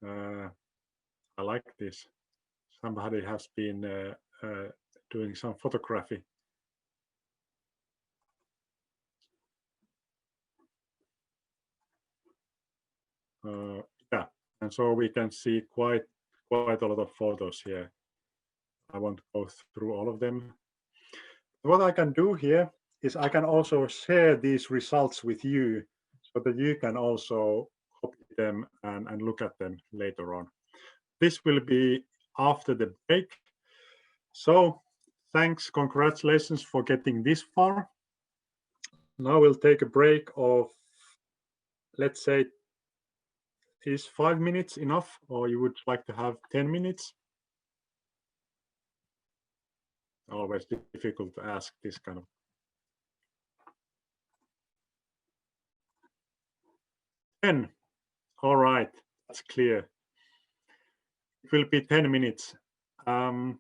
I like this. Somebody has been doing some photography. Yeah, and so we can see quite a lot of photos here. I won't go through all of them. What I can do here is I can also share these results with you so that you can also copy them and look at them later on. This will be after the break. So thanks, congratulations for getting this far. Now we'll take a break of, let's say, is 5 minutes enough, or you would like to have 10 minutes? Always difficult to ask this kind of. All right, that's clear. It will be 10 minutes. So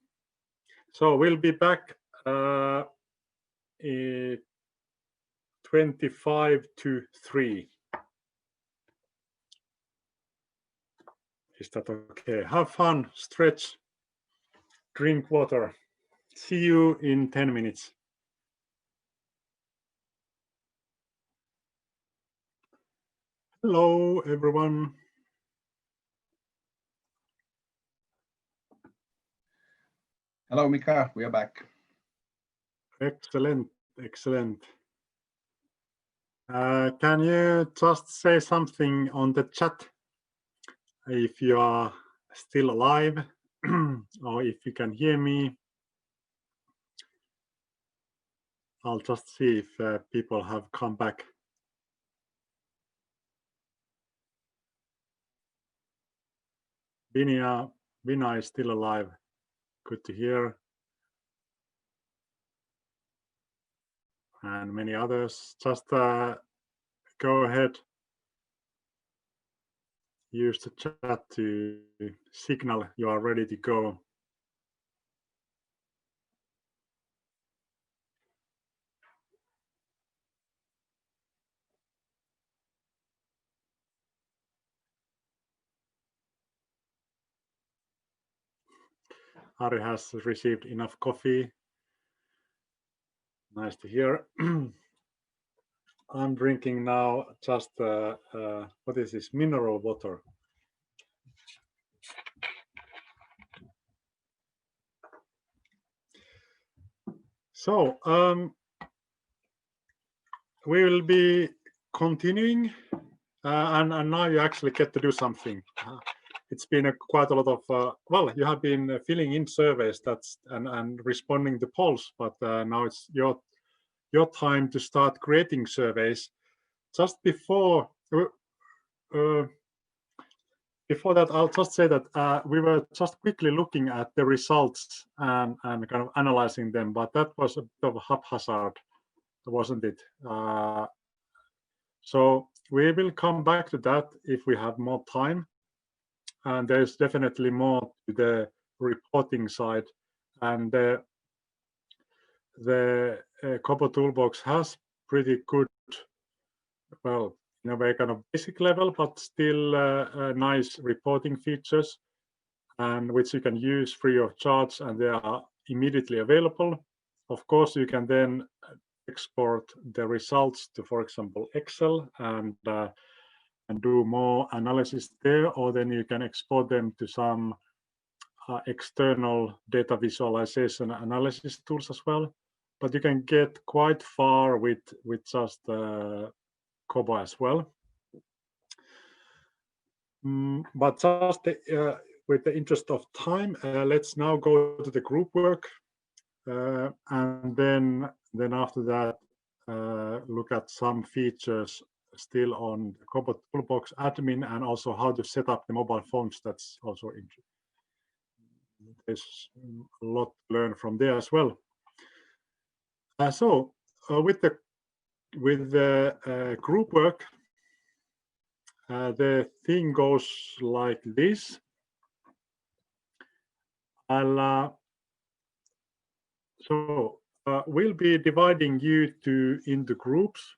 we'll be back 25 to 3. Is that okay? Have fun, stretch, drink water. See you in 10 minutes. Hello, everyone. Hello, Mika. We are back. Excellent, excellent. Can you just say something on the chat if you are still alive or if you can hear me? I'll just see if people have come back. Vina is still alive. Good to hear. And many others. Just go ahead. Use the chat to signal you are ready to go. Ari has received enough coffee. Nice to hear. I'm drinking now just, what is this, mineral water. So we will be continuing, and now you actually get to do something. It's been quite a lot of, well, you have been filling in surveys and responding to polls, but now it's your time to start creating surveys. Just before that, I'll just say that we were just quickly looking at the results and kind of analyzing them, but that was a bit of haphazard, wasn't it? So we will come back to that if we have more time. And there's definitely more to the reporting side. And the KoBoToolbox has pretty good, well, in a way kind of basic level, but still nice reporting features, and which you can use free of charge. And there are immediately available. Of course, you can then export the results to, for example, Excel and do more analysis there, or then you can export them to some external data visualization analysis tools as well. But you can get quite far with just Kobo as well. But just with the interest of time, let's now go to the group work, and then after that look at some features still on the KoBoToolbox admin, and also how to set up the mobile phones. That's also interesting. There's a lot to learn from there as well. So with the group work, the thing goes like this. We'll be dividing you into groups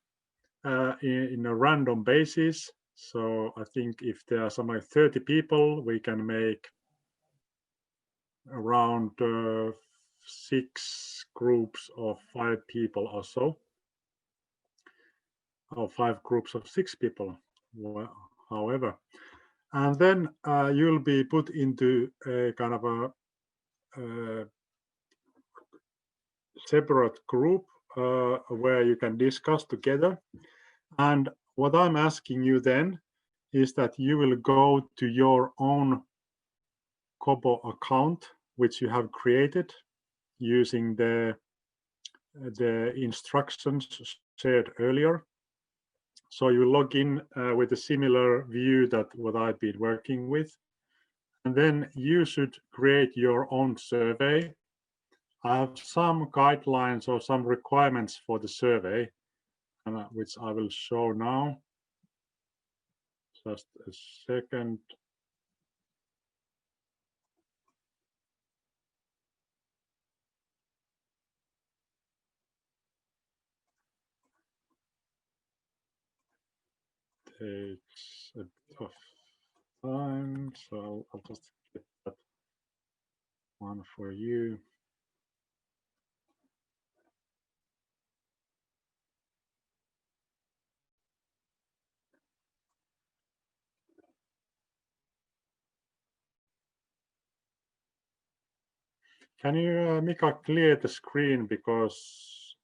in a random basis. So I think if there are some like 30 people, we can make around 6 groups of 5 people or so, or 5 groups of 6 people, however. And then you'll be put into a kind of a separate group where you can discuss together. And what I'm asking you then is that you will go to your own Kobo account, which you have created using the instructions shared earlier. So you log in with a similar view that what I've been working with. And then you should create your own survey. I have some guidelines or some requirements for the survey, which I will show now. Just a second. Takes a bit of time, so I'll just get that one for you. Can you, Mika, clear the screen, because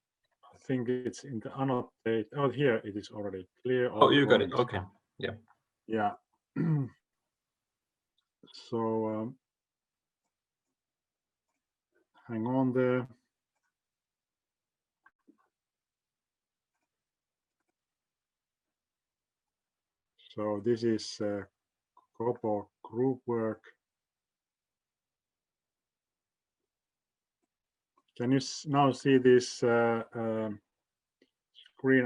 I think it's in the annotate. Oh, here it is already clear. Oh, you got it. Okay. Yeah. Yeah. So hang on there. So this is Kobo group work. Can you now see this screen?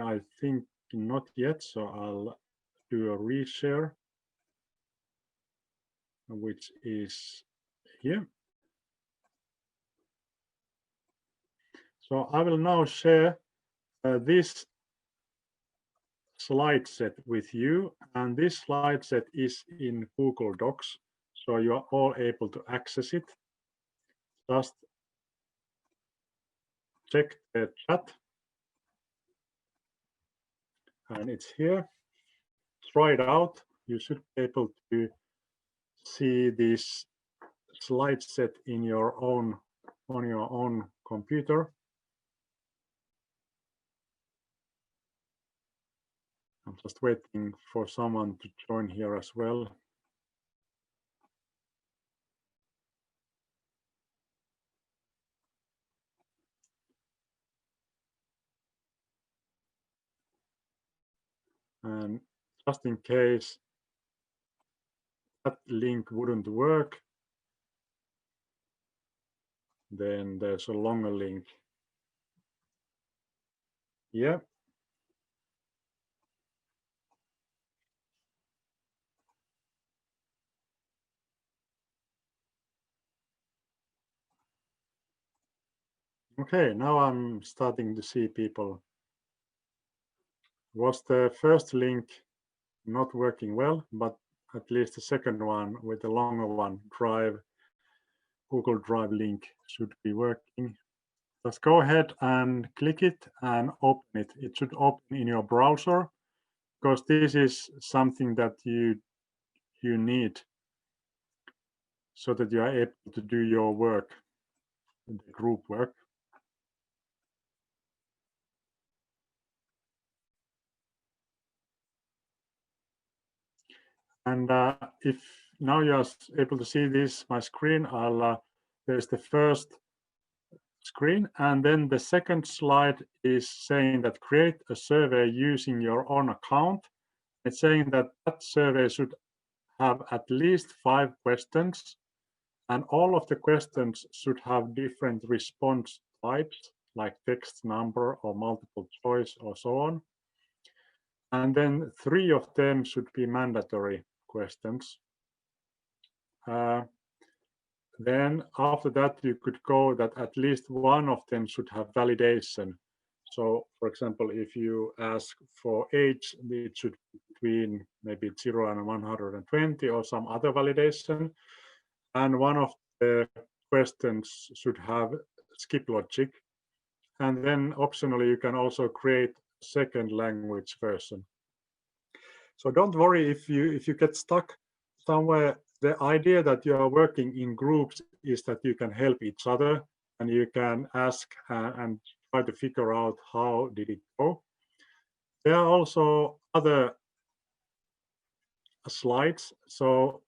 I think not yet, so I'll do a reshare, which is here. So I will now share this slide set with you, and this slide set is in Google Docs, so you are all able to access it. Just check the chat, and it's here. Try it out. You should be able to see this slide set in your own on your own computer. I'm just waiting for someone to join here as well. And just in case that link wouldn't work, then there's a longer link. Yeah. Okay, now I'm starting to see people. Was the first link not working well, but at least the second one with the longer one, drive Google Drive link should be working. Just go ahead and click it and open it. It should open in your browser, because this is something that you need so that you are able to do your work, the group work. And if now you are able to see this, my screen, there's the first screen, and then the second slide is saying that create a survey using your own account. It's saying that that survey should have at least 5 questions, and all of the questions should have different response types, like text, number, or multiple choice, or so on. And then 3 of them should be mandatory questions. Then after that, you could go that at least one of them should have validation. So for example, if you ask for age, it should be between maybe 0 and 120 or some other validation. And one of the questions should have skip logic. And then optionally, you can also create a second language version. So don't worry if you get stuck somewhere. The idea that you are working in groups is that you can help each other, and you can ask and try to figure out how did it go. There are also other slides, so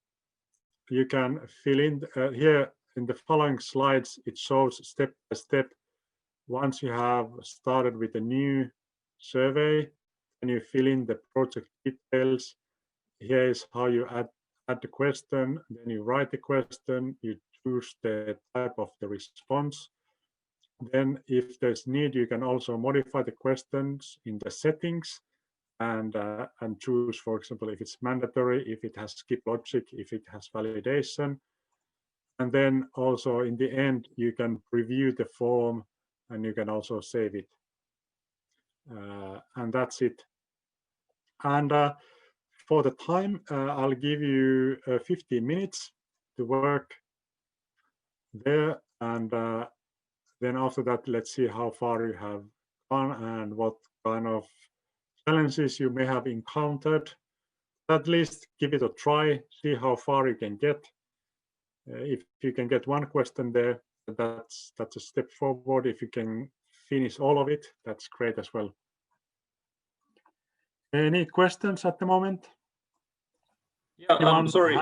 you can fill in here in the following slides. It shows step by step. Once you have started with a new survey, and you fill in the project details. Here is how you add the question, then you write the question, you choose the type of the response. Then if there's need, you can also modify the questions in the settings and choose, for example, if it's mandatory, if it has skip logic, if it has validation. And then also in the end, you can preview the form and you can also save it. And that's it. And for the time, I'll give you 15 minutes to work there. And then after that, let's see how far you have gone and what kind of challenges you may have encountered. At least give it a try, see how far you can get. If you can get one question there, that's a step forward. If you can finish all of it, that's great as well. Any questions at the moment? Yeah, I'm sorry,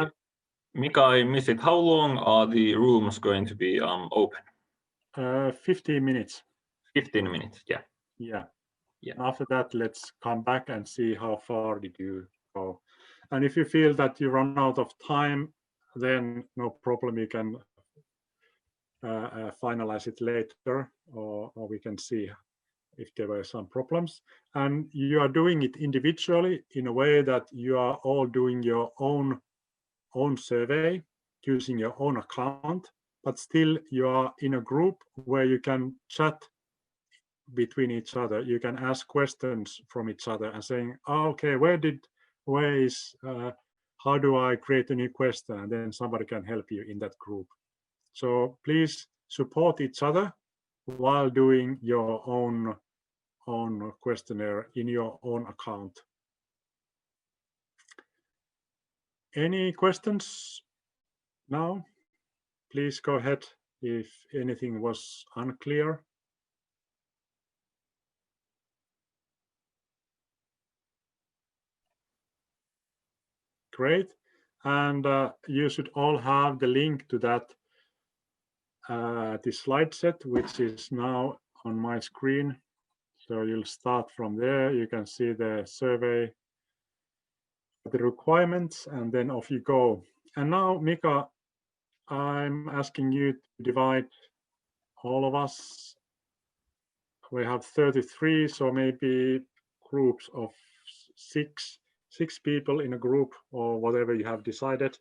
Mika, I missed it. How long are the rooms going to be open? 15 minutes. 15 minutes, yeah. Yeah. Yeah. After that, let's come back and see how far did you go. And if you feel that you run out of time, then no problem, you can finalize it later, or we can see if there were some problems. And you are doing it individually in a way that you are all doing your own survey using your own account, but still you are in a group where you can chat between each other. You can ask questions from each other and saying, oh, okay, how do I create a new question? And then somebody can help you in that group. So please support each other while doing your own questionnaire in your own account. Any questions now? Please go ahead if anything was unclear. Great. And you should all have the link to that the slide set, which is now on my screen. So you'll start from there. You can see the survey, the requirements, and then off you go. And now, Mika, I'm asking you to divide all of us. We have 33, so maybe groups of six people in a group, or whatever you have decided.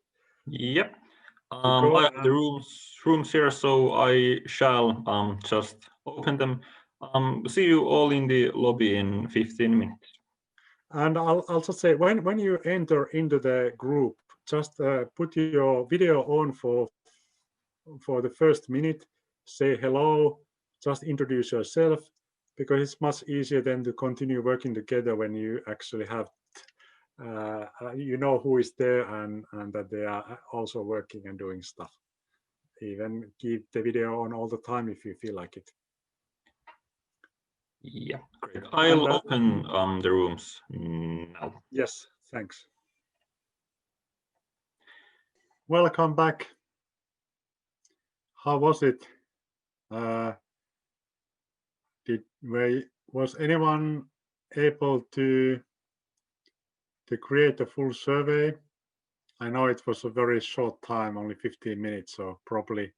Yep. I have the rooms here, so I shall just open them. See you all in the lobby in 15 minutes. And I'll just say, when you enter into the group, just put your video on for for the first minute, say hello, just introduce yourself, because it's much easier then to continue working together when you actually have, you know who is there and that they are also working and doing stuff. Even keep the video on all the time if you feel like it. Yeah, great. I'll open the rooms now. Yes, thanks. Welcome back. How was it? Was anyone able to create a full survey? I know it was a very short time, only 15 minutes, so probably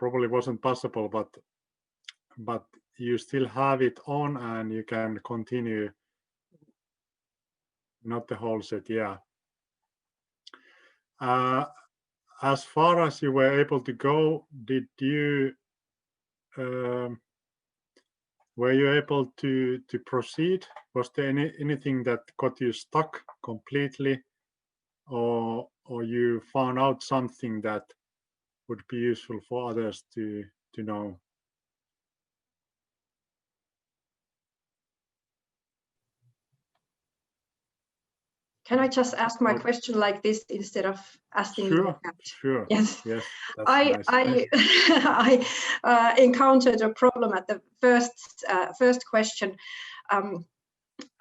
wasn't possible, but you still have it on and you can continue. Not the whole set, yeah. As far as you were able to go, did you were you able to proceed? Was there anything that got you stuck completely, or you found out something that would be useful for others to know? Can I just ask my question like this instead of asking? Sure. Yes. Yes. I encountered a problem at the first question.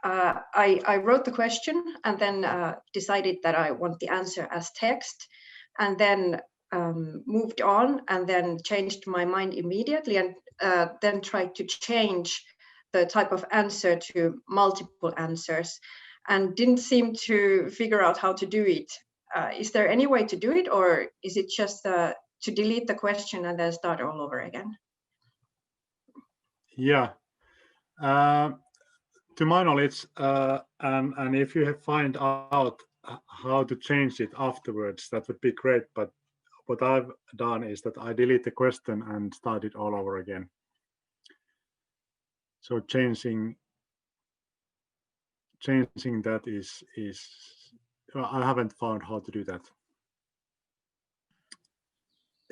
I wrote the question and then decided that I want the answer as text, and then moved on and then changed my mind immediately, and then tried to change the type of answer to multiple answers, and didn't seem to figure out how to do it. Is there any way to do it, or is it just to delete the question and then start all over again? Yeah. To my knowledge, and if you find out how to change it afterwards, that would be great. But what I've done is that I delete the question and start it all over again. So changing that is I haven't found how to do that.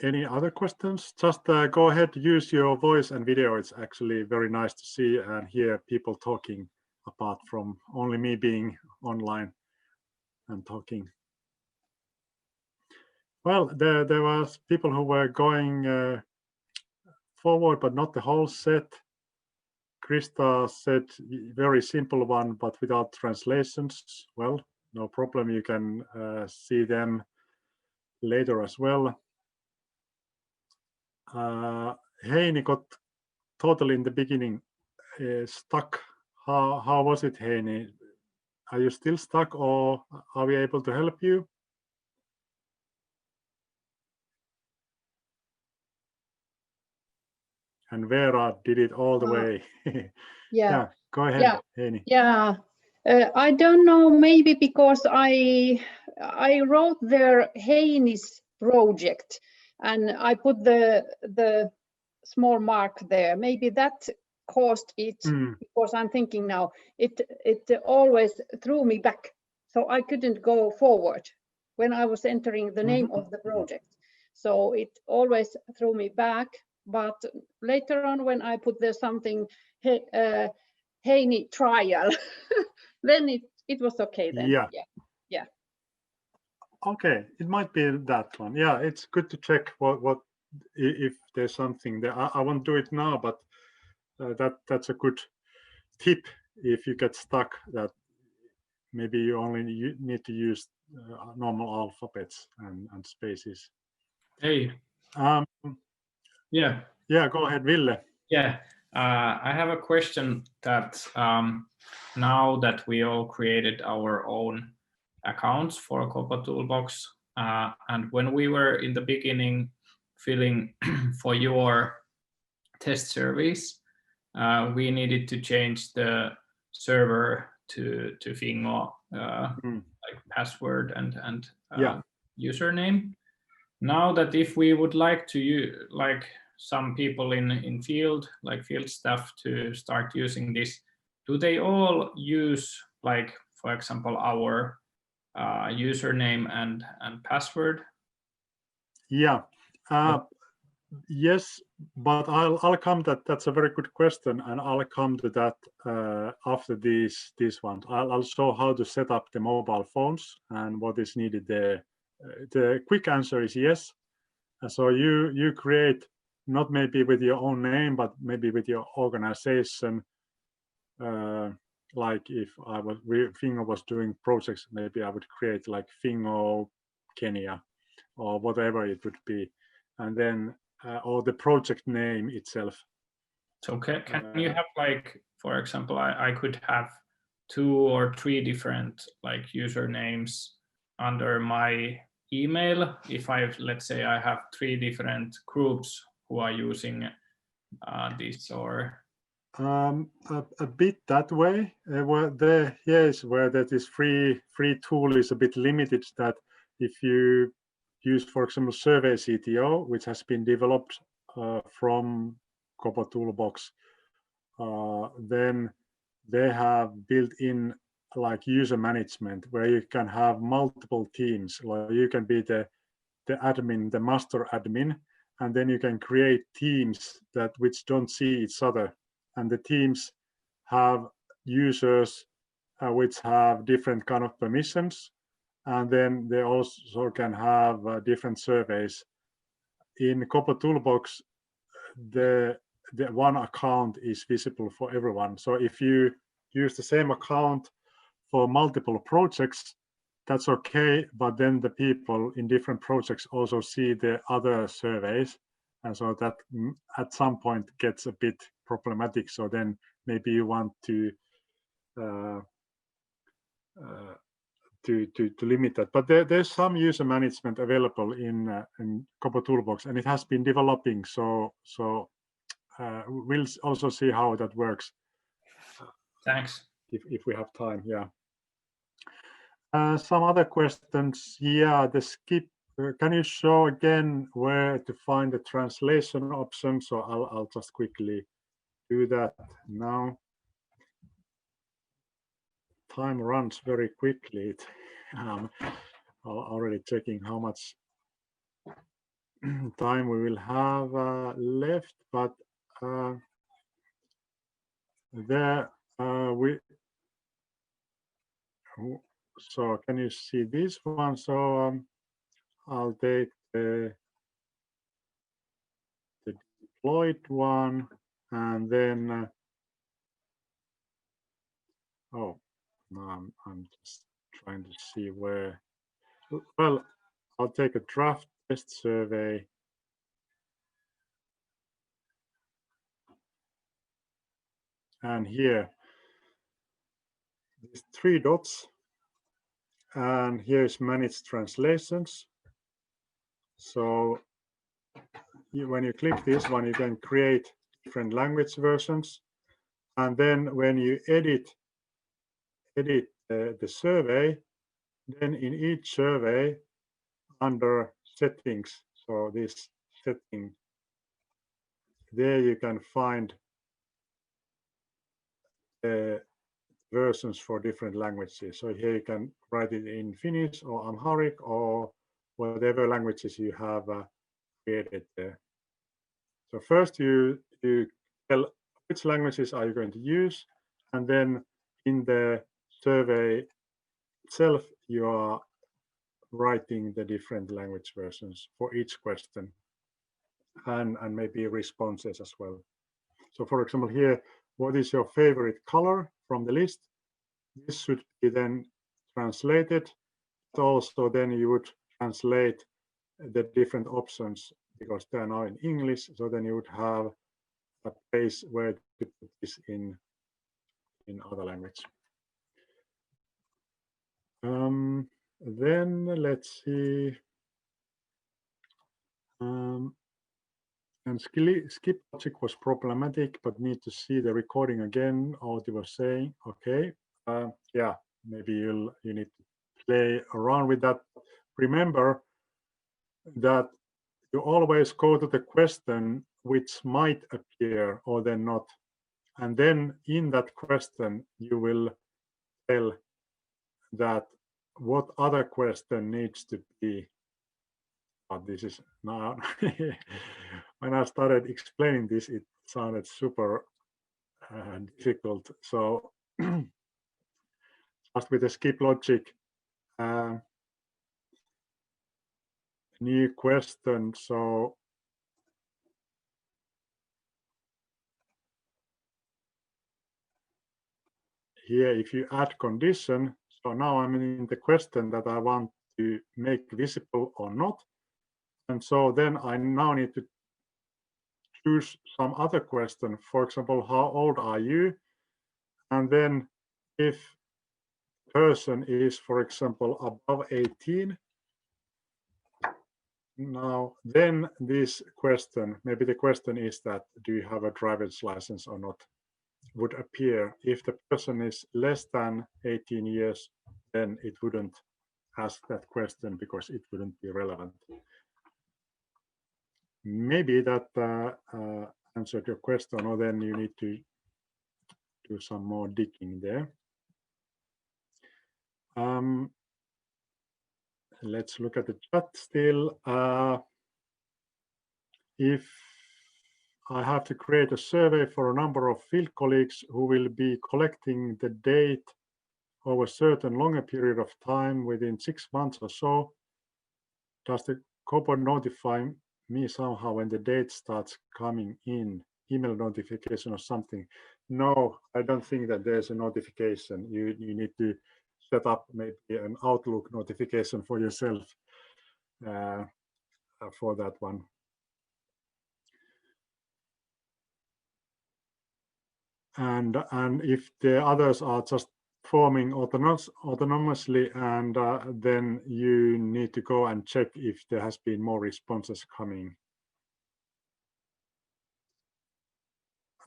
Any other questions? Just go ahead, use your voice and video. It's actually very nice to see and hear people talking, apart from only me being online and talking. Well, there was people who were going forward, but not the whole set. Krista said very simple one, but without translations. Well, no problem. You can see them later as well. Heini got totally in the beginning stuck. How was it, Heini? Are you still stuck, or are we able to help you? And Vera did it all the way. Yeah. Go ahead, Heini. Yeah. I don't know, maybe because I wrote their Heini's project and I put the small mark there. Maybe that caused it, because I'm thinking now it always threw me back, so I couldn't go forward when I was entering the name of the project. So it always threw me back. But later on, when I put there something Heini trial, then it was okay then. Yeah. Okay, it might be that one. Yeah, it's good to check what if there's something there. I won't do it now, but that's a good tip if you get stuck, that maybe you only need to use normal alphabets and spaces. Hey. Yeah. Yeah, go ahead, Ville. Yeah, I have a question that now that we all created our own accounts for KoBoToolbox, and when we were in the beginning filling for your test surveys, we needed to change the server to Fingo, like password and username. Now that if we would like to use, like some people in field, like field staff, to start using this, do they all use, like, for example, our username and password? Yeah. Yes, but I'll come that's a very good question, and I'll come to that after these ones. I'll show how to set up the mobile phones and what is needed there. The quick answer is yes. So you create, not maybe with your own name, but maybe with your organization. Like if Fingo was doing projects, maybe I would create like Fingo Kenya or whatever it would be, and then or the project name itself. So can you have, like, for example, I could have 2 or 3 different like usernames under my email if let's say I have 3 different groups who are using this, or a bit that way. Where that is free tool is a bit limited. That if you use, for example, Survey CTO, which has been developed from KoBoToolbox, then they have built in like user management where you can have multiple teams. Like you can be the admin, the master admin, and then you can create teams which don't see each other. And the teams have users which have different kind of permissions, and then they also can have different surveys. In KoBoToolbox, the one account is visible for everyone. So if you use the same account for multiple projects, that's okay, but then the people in different projects also see the other surveys, and so that at some point gets a bit problematic. So then maybe you want to limit that. But there's some user management available in KoBoToolbox, and it has been developing. So we'll also see how that works. Thanks. If we have time, yeah. Some other questions. Yeah, the skip. Can you show again where to find the translation option? So I'll just quickly do that now. Time runs very quickly. I'm already checking how much time we will have left, but there so can you see this one? So I'll take the deployed one, and then oh, no, I'm just trying to see where. Well, I'll take a draft test survey. And here, these 3 dots, and here's manage translations. So when you click this one, you can create different language versions. And then when you edit the survey, then in each survey under settings, so this setting, there you can find versions for different languages. So here you can write it in Finnish or Amharic or whatever languages you have created there. So first you tell which languages are you going to use, and then in the survey itself you are writing the different language versions for each question, and maybe responses as well. So for example here, what is your favorite color from the list? This should be then translated. Also then you would translate the different options because they are now in English. So then you would have a place where to put this in other language. Then let's see. And skip logic was problematic, but need to see the recording again. What you were saying, okay? Yeah, maybe you need to play around with that. Remember that you always go to the question which might appear or then not, and then in that question you will tell that what other question needs to be but this is now when I started explaining this, it sounded super difficult. So just with the skip logic, new question. So here, if you add condition, so now I'm in the question that I want to make visible or not. And so then I now need to choose some other question. For example, how old are you? And then if person is, for example, above 18, now then this question, maybe the question is that, do you have a driver's license or not, would appear. If the person is less than 18 years, then it wouldn't ask that question because it wouldn't be relevant. Maybe that answered your question, or then you need to do some more digging there. Let's look at the chat still. If I have to create a survey for a number of field colleagues who will be collecting the date over a certain longer period of time within 6 months or so, does the KoBo notify me somehow when the date starts coming in, email notification or something? No, I don't think that there's a notification. You need to set up maybe an Outlook notification for yourself for that one. And if the others are just forming autonomously, and then you need to go and check if there has been more responses coming.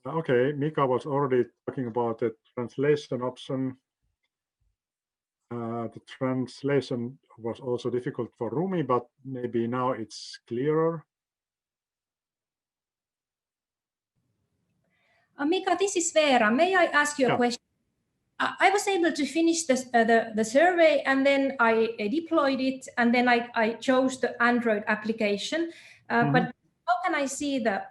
Okay, Mika was already talking about the translation option. The translation was also difficult for Rumi, but maybe now it's clearer. Mika, this is Veera. May I ask you a question? I was able to finish the survey, and then I deployed it, and then I chose the Android application. But how can I see the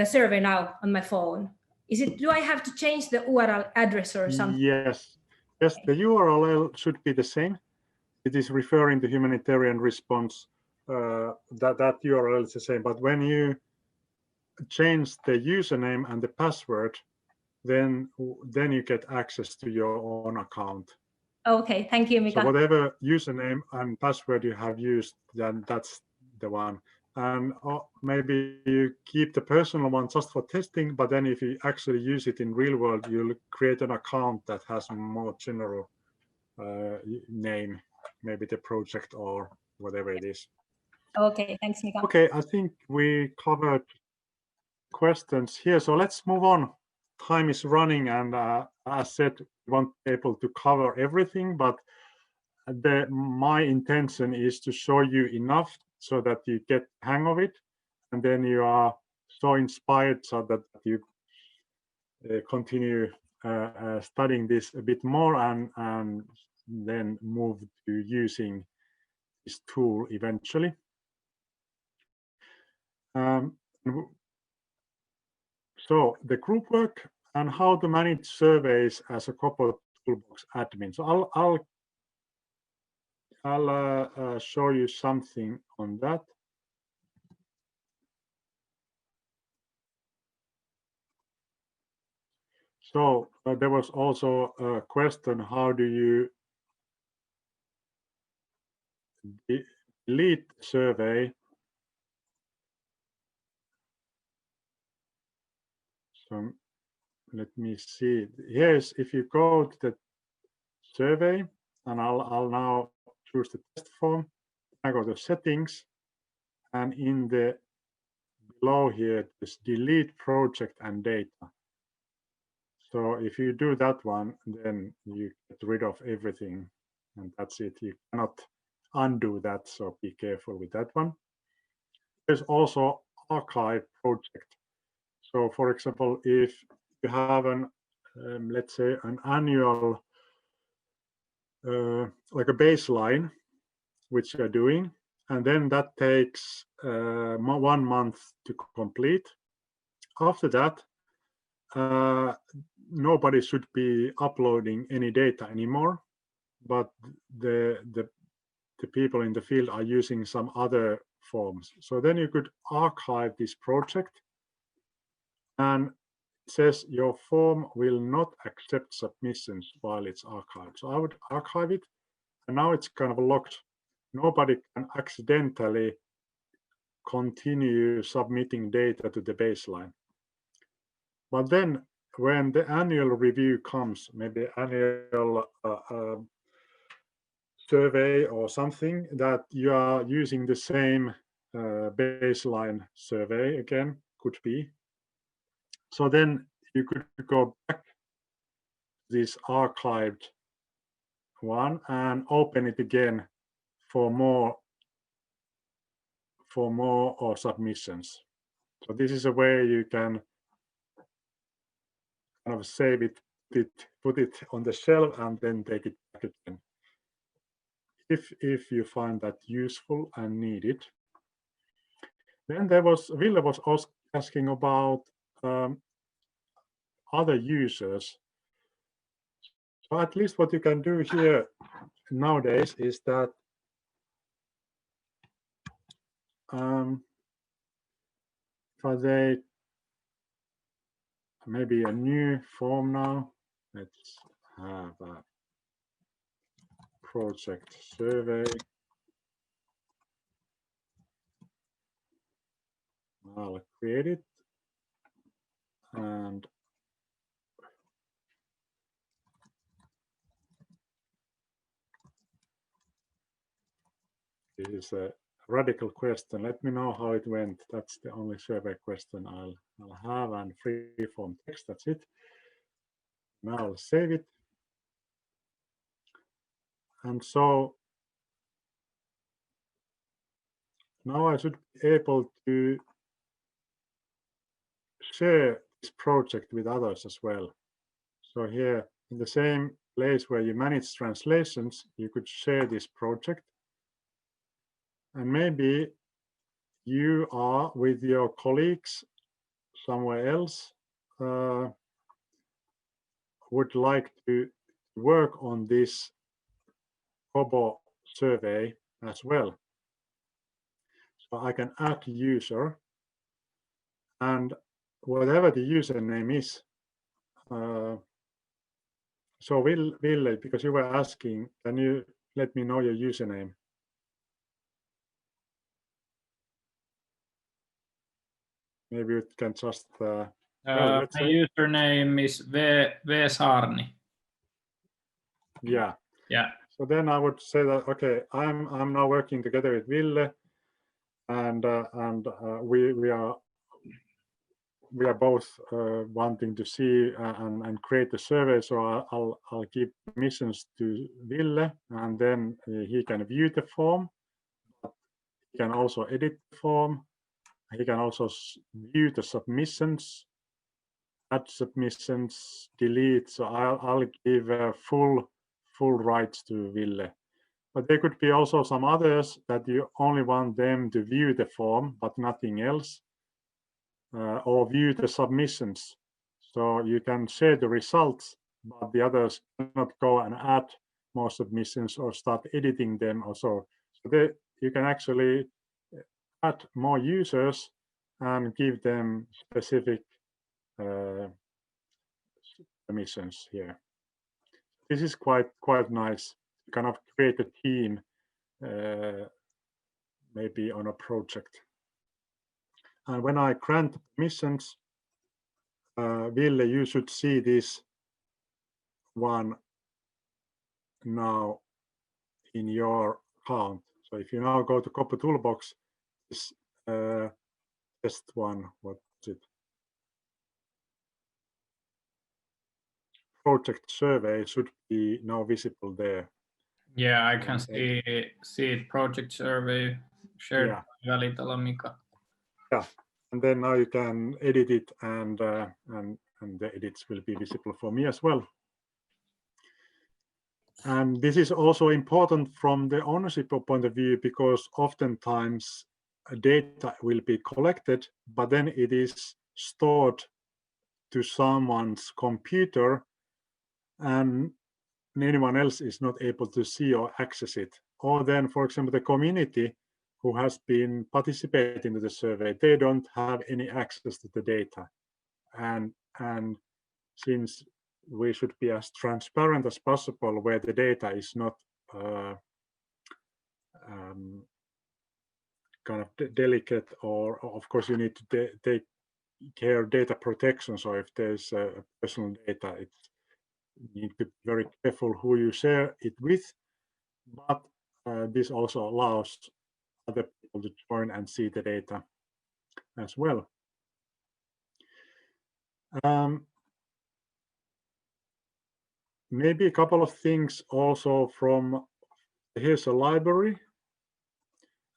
survey now on my phone? Do I have to change the URL address or something? Yes, the URL should be the same. It is referring to humanitarian response. That URL is the same, but when you change the username and the password, then you get access to your own account. Okay, thank you, Mika. So whatever username and password you have used, then that's the one. And maybe you keep the personal one just for testing, but then if you actually use it in real world, you'll create an account that has a more general name, maybe the project or whatever it is. Okay, thanks, Mika. Okay, I think we covered questions here, so let's move on. Time is running, and as said, we won't be able to cover everything, but my intention is to show you enough so that you get the hang of it, and then you are so inspired so that you continue studying this a bit more and then move to using this tool eventually. So the group work and how to manage surveys as a KoBoToolbox admin. So I'll show you something on that. So there was also a question, how do you delete survey? So let me see. Here's, if you go to the survey, and I'll now choose the test form. I go to settings, and in the below here, this delete project and data. So if you do that one, then you get rid of everything, and that's it. You cannot undo that, so be careful with that one. There's also archive project. So for example, if you have an, let's say, an annual, like a baseline, which you're doing, and then that takes 1 month to complete. After that, nobody should be uploading any data anymore, but the people in the field are using some other forms. So then you could archive this project, and it says your form will not accept submissions while it's archived. So I would archive it, and now it's kind of locked. Nobody can accidentally continue submitting data to the baseline. But then when the annual review comes, maybe annual survey or something, that you are using the same baseline survey again, could be. So then you could go back to this archived one and open it again for more or submissions. So this is a way you can kind of save it, put it on the shelf, and then take it back again, if you find that useful and needed. Then Ville was asking about other users. So at least what you can do here nowadays is that for maybe a new form now. Let's have a project survey. I'll create it, and this is a radical question. Let me know how it went. That's the only survey question I'll have, and free form text. That's it. Now I'll save it. And so now I should be able to share this project with others as well. So here in the same place where you manage translations, you could share this project. And maybe you are with your colleagues somewhere else, would like to work on this KoBo survey as well. So I can add user, and whatever the username is. So Ville, because you were asking, can you let me know your username? Maybe you can just. My username is V Saarni. Yeah. Yeah. So then I would say that, okay, I'm now working together with Ville, and we are both wanting to see and create a survey. So I'll give permissions to Ville, and then he can view the form. He can also edit the form. He can also view the submissions, add submissions, delete. So I'll give full rights to Ville. But there could be also some others that you only want them to view the form, but nothing else, or view the submissions. So you can share the results, but the others cannot go and add more submissions or start editing them also. So you can actually add more users and give them specific permissions here. This is quite nice. Kind of create a team, maybe on a project. And when I grant permissions, Ville, you should see this one now in your account. So if you now go to KoBoToolbox, this test one, what's it? Project survey should be now visible there. Yeah, I can see it. Project survey shared by Välitalo Mika. Yeah, and then now you can edit it, and the edits will be visible for me as well. And this is also important from the ownership point of view, because oftentimes data will be collected, but then it is stored to someone's computer and anyone else is not able to see or access it. Or then, for example, the community who has been participating in the survey, they don't have any access to the data. And since we should be as transparent as possible where the data is not kind of delicate, or of course you need to take care of data protection. So if there's personal data, you need to be very careful who you share it with, but this also allows other people to join and see the data as well. Maybe a couple of things also from, here's a library,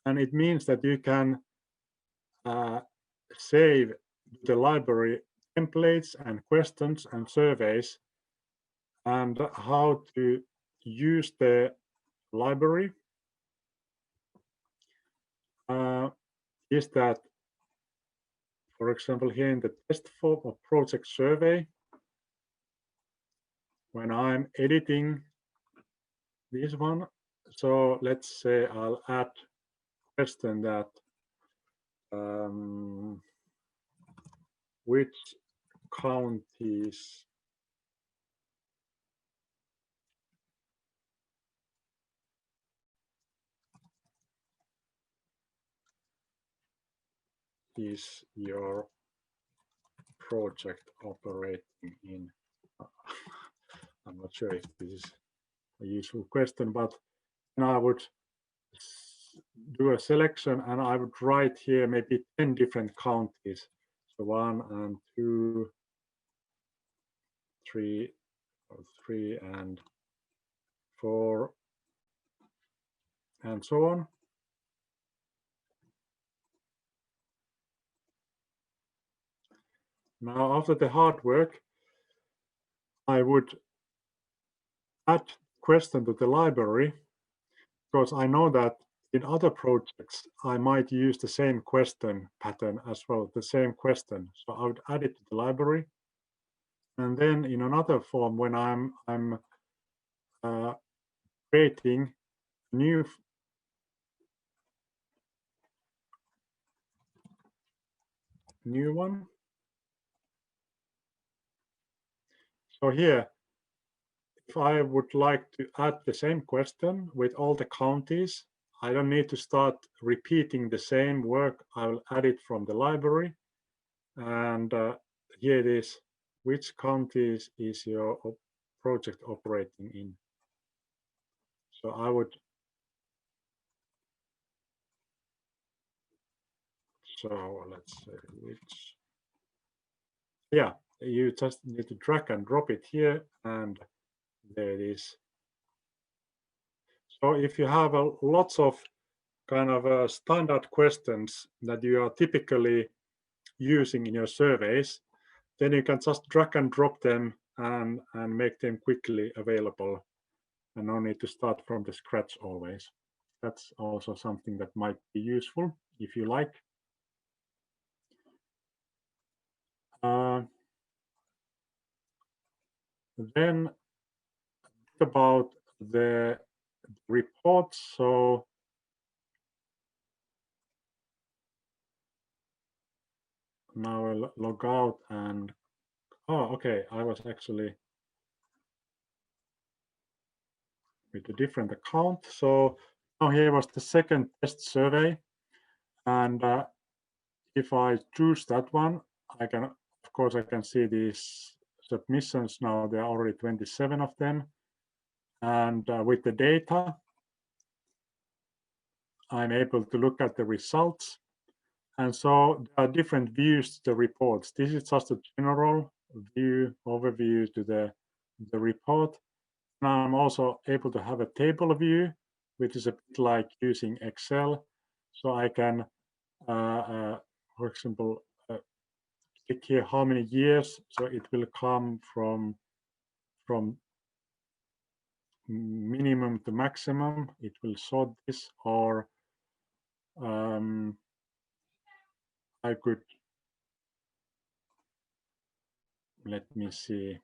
and it means that you can save the library templates and questions and surveys, and how to use the library is that, for example, here in the test form of project survey, when I'm editing this one, so let's say I'll add question that which counties is your project operating in? I'm not sure if this is a useful question, but now I would do a selection and I would write here maybe 10 different counties. So 1 and 2, 3, or 3 and 4, and so on. Now, after the hard work, I would add question to the library, because I know that in other projects, I might use the same question pattern as well, the same question. So I would add it to the library. And then in another form, when I'm creating new one. So here, if I would like to add the same question with all the counties, I don't need to start repeating the same work. I will add it from the library. And here it is. Which counties is your project operating in? So I would, so let's say which, yeah, you just need to drag and drop it here, and there it is. So if you have lots of kind of standard questions that you are typically using in your surveys, then you can just drag and drop them and make them quickly available, and no need to start from the scratch always. That's also something that might be useful if you like. Then about the reports. So now I'll log out and, oh, okay, I was actually with a different account. So now here was the second test survey. And if I choose that one, I can, of course, I can see these submissions now. There are already 27 of them. And with the data, I'm able to look at the results. And so there are different views to the reports. This is just a general view, overview to the report. Now I'm also able to have a table view, which is a bit like using Excel. So I can, for example, click here how many years. So it will come from minimum to maximum, it will sort this, or I could, let me see.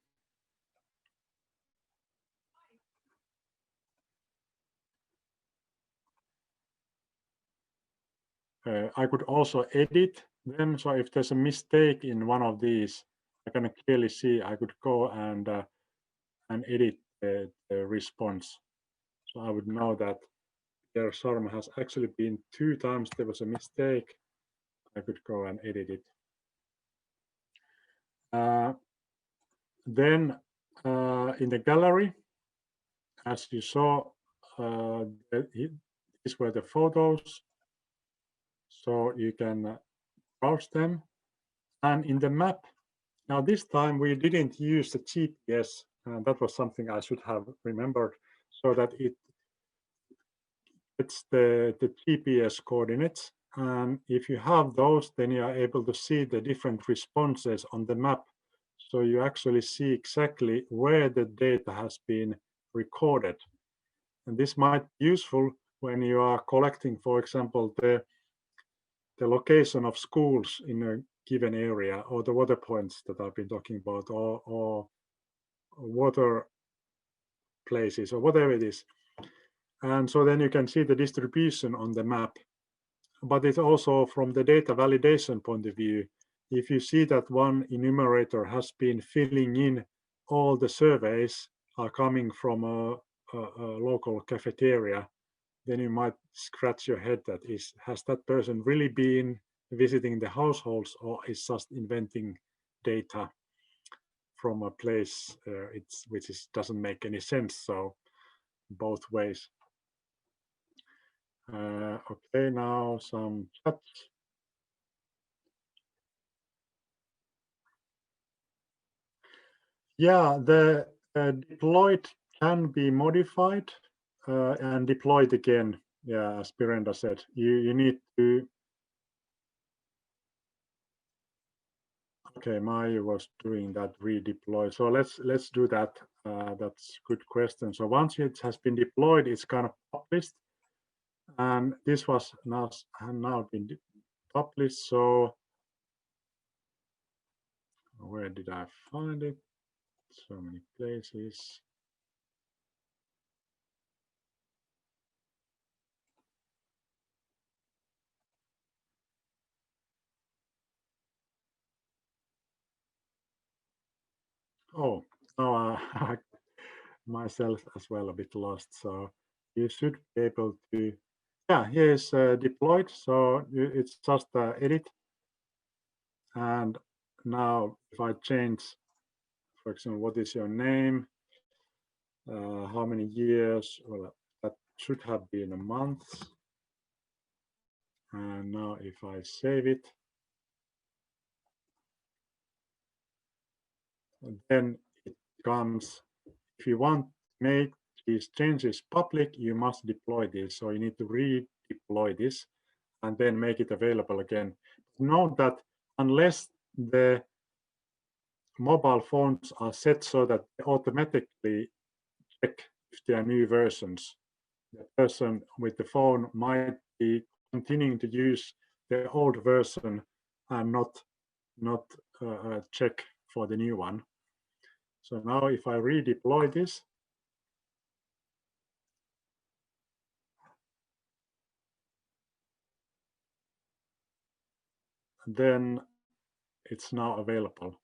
I could also edit them. So if there's a mistake in one of these, I can clearly see I could go and edit the response. So I would know that their SORM has actually been 2 times there was a mistake. I could go and edit it. Then in the gallery, as you saw, these were the photos. So you can browse them. And in the map, now this time we didn't use the GPS. That was something I should have remembered, so that it's the GPS coordinates. And if you have those, then you are able to see the different responses on the map. So you actually see exactly where the data has been recorded. And this might be useful when you are collecting, for example, the location of schools in a given area, or the water points that I've been talking about, or water places, or whatever it is. And so then you can see the distribution on the map. But it's also from the data validation point of view. If you see that one enumerator has been filling in all the surveys are coming from a local cafeteria, then you might scratch your head that has that person really been visiting the households, or is just inventing data from a place which doesn't make any sense. So both ways. Okay, now some chat. Yeah, the deployed can be modified and deployed again. Yeah, as Pirenda said, you need to. Okay, Maya was doing that redeploy. So let's do that. That's a good question. So once it has been deployed, it's kind of published, and this was now been published. So where did I find it? So many places. Oh, no, myself as well a bit lost. So you should be able to. Yeah, here is deployed. So it's just edit. And now if I change, for example, what is your name? How many years? Well, that should have been a month. And now if I save it, then it comes, if you want to make these changes public, you must deploy this. So you need to redeploy this and then make it available again. Note that unless the mobile phones are set so that they automatically check if there are new versions, the person with the phone might be continuing to use the old version and not check for the new one. So now if I redeploy this, then it's now available.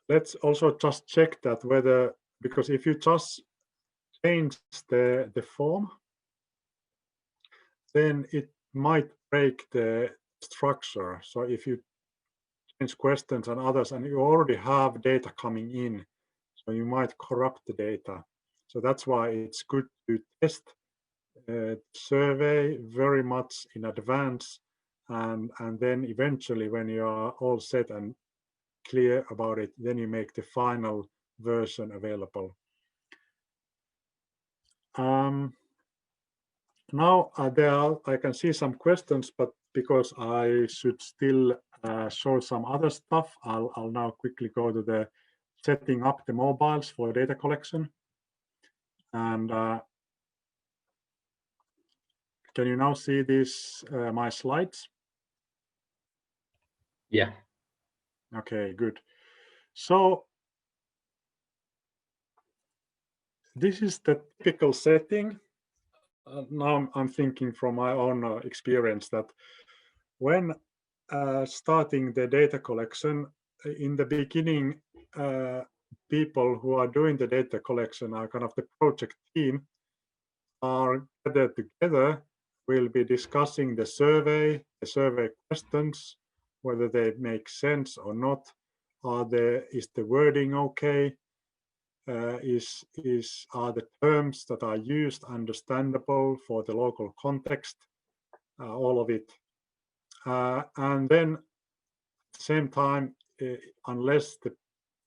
Let's also just check that whether, because if you just change the form, then it might break the structure. So if you change questions and others, and you already have data coming in, so you might corrupt the data. So that's why it's good to test survey very much in advance, and then eventually when you are all set and clear about it, then you make the final version available. Now I can see some questions, but because I should still show some other stuff, I'll now quickly go to the setting up the mobiles for data collection. And can you now see this, my slides? Yeah. Okay, good. So this is the typical setting. Now I'm thinking from my own experience that when starting the data collection, in the beginning, people who are doing the data collection are kind of the project team are gathered together, will be discussing the survey questions, whether they make sense or not. Is the wording okay? Are the terms that are used understandable for the local context? All of it. And then at the same time, unless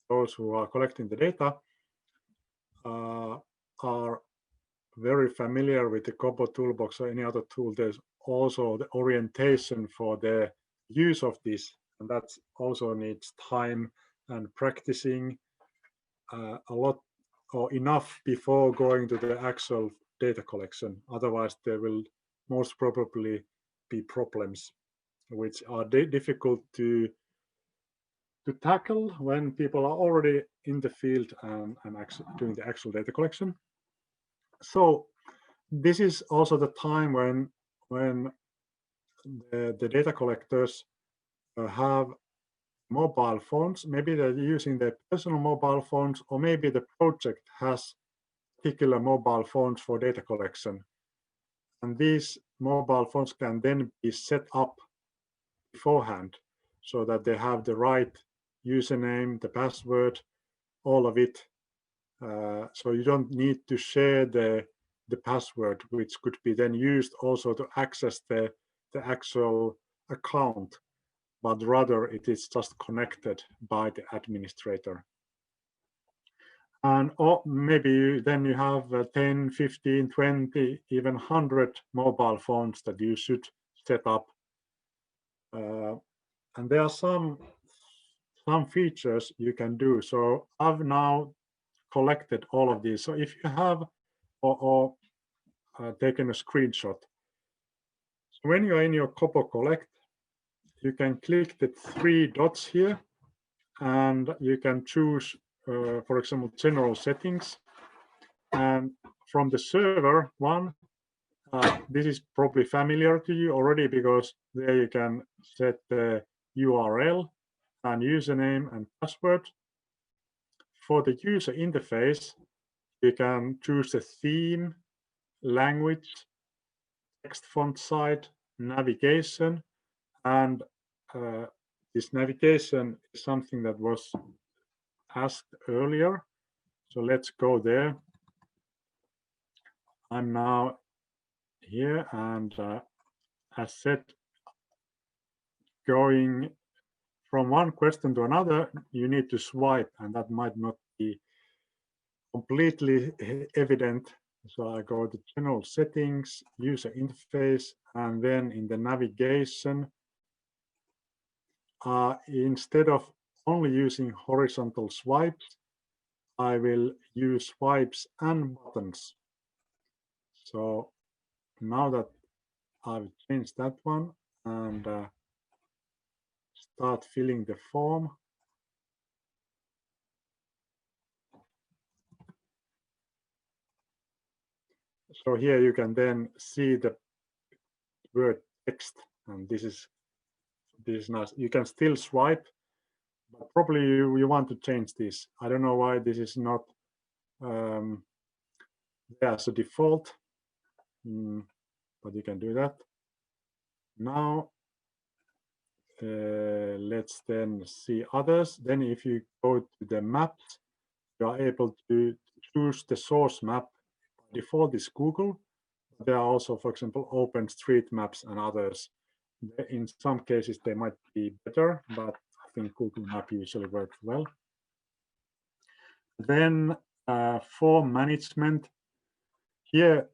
those who are collecting the data are very familiar with the KoBoToolbox or any other tool, there's also the orientation for the use of this, and that also needs time and practicing a lot or enough before going to the actual data collection. Otherwise, there will most probably be problems which are difficult to tackle when people are already in the field and actually doing the actual data collection. So this is also the time when the data collectors have mobile phones. Maybe they're using their personal mobile phones, or maybe the project has particular mobile phones for data collection. And these mobile phones can then be set up beforehand so that they have the right username, the password, all of it. So you don't need to share the password, which could be then used also to access the actual account, but rather it is just connected by the administrator. And maybe then you have 10, 15, 20, even 100 mobile phones that you should set up. And there are some features you can do. So I've now collected all of these. So if you have taken a screenshot, so when you're in your Kobo Collect, you can click the 3 dots here, and you can choose, for example, general settings. And from the server one, this is probably familiar to you already, because there you can set the URL and username and password. For the user interface, you can choose the theme, language, text font size, navigation, and this navigation is something that was asked earlier. So let's go there. I'm now here, and as said, going from one question to another, you need to swipe, and that might not be completely evident. So I go to general settings, user interface, and then in the navigation, instead of only using horizontal swipes, I will use swipes and buttons. So now that I've changed that one and start filling the form. So here you can then see the word text, and this is nice. You can still swipe, but probably you want to change this. I don't know why this is not there as a default, but you can do that. Now let's then see others. Then if you go to the maps, you are able to choose the source map. By default is Google. There are also, for example, OpenStreetMaps and others. In some cases, they might be better, but I think Google Map usually works well. Then form management. Here,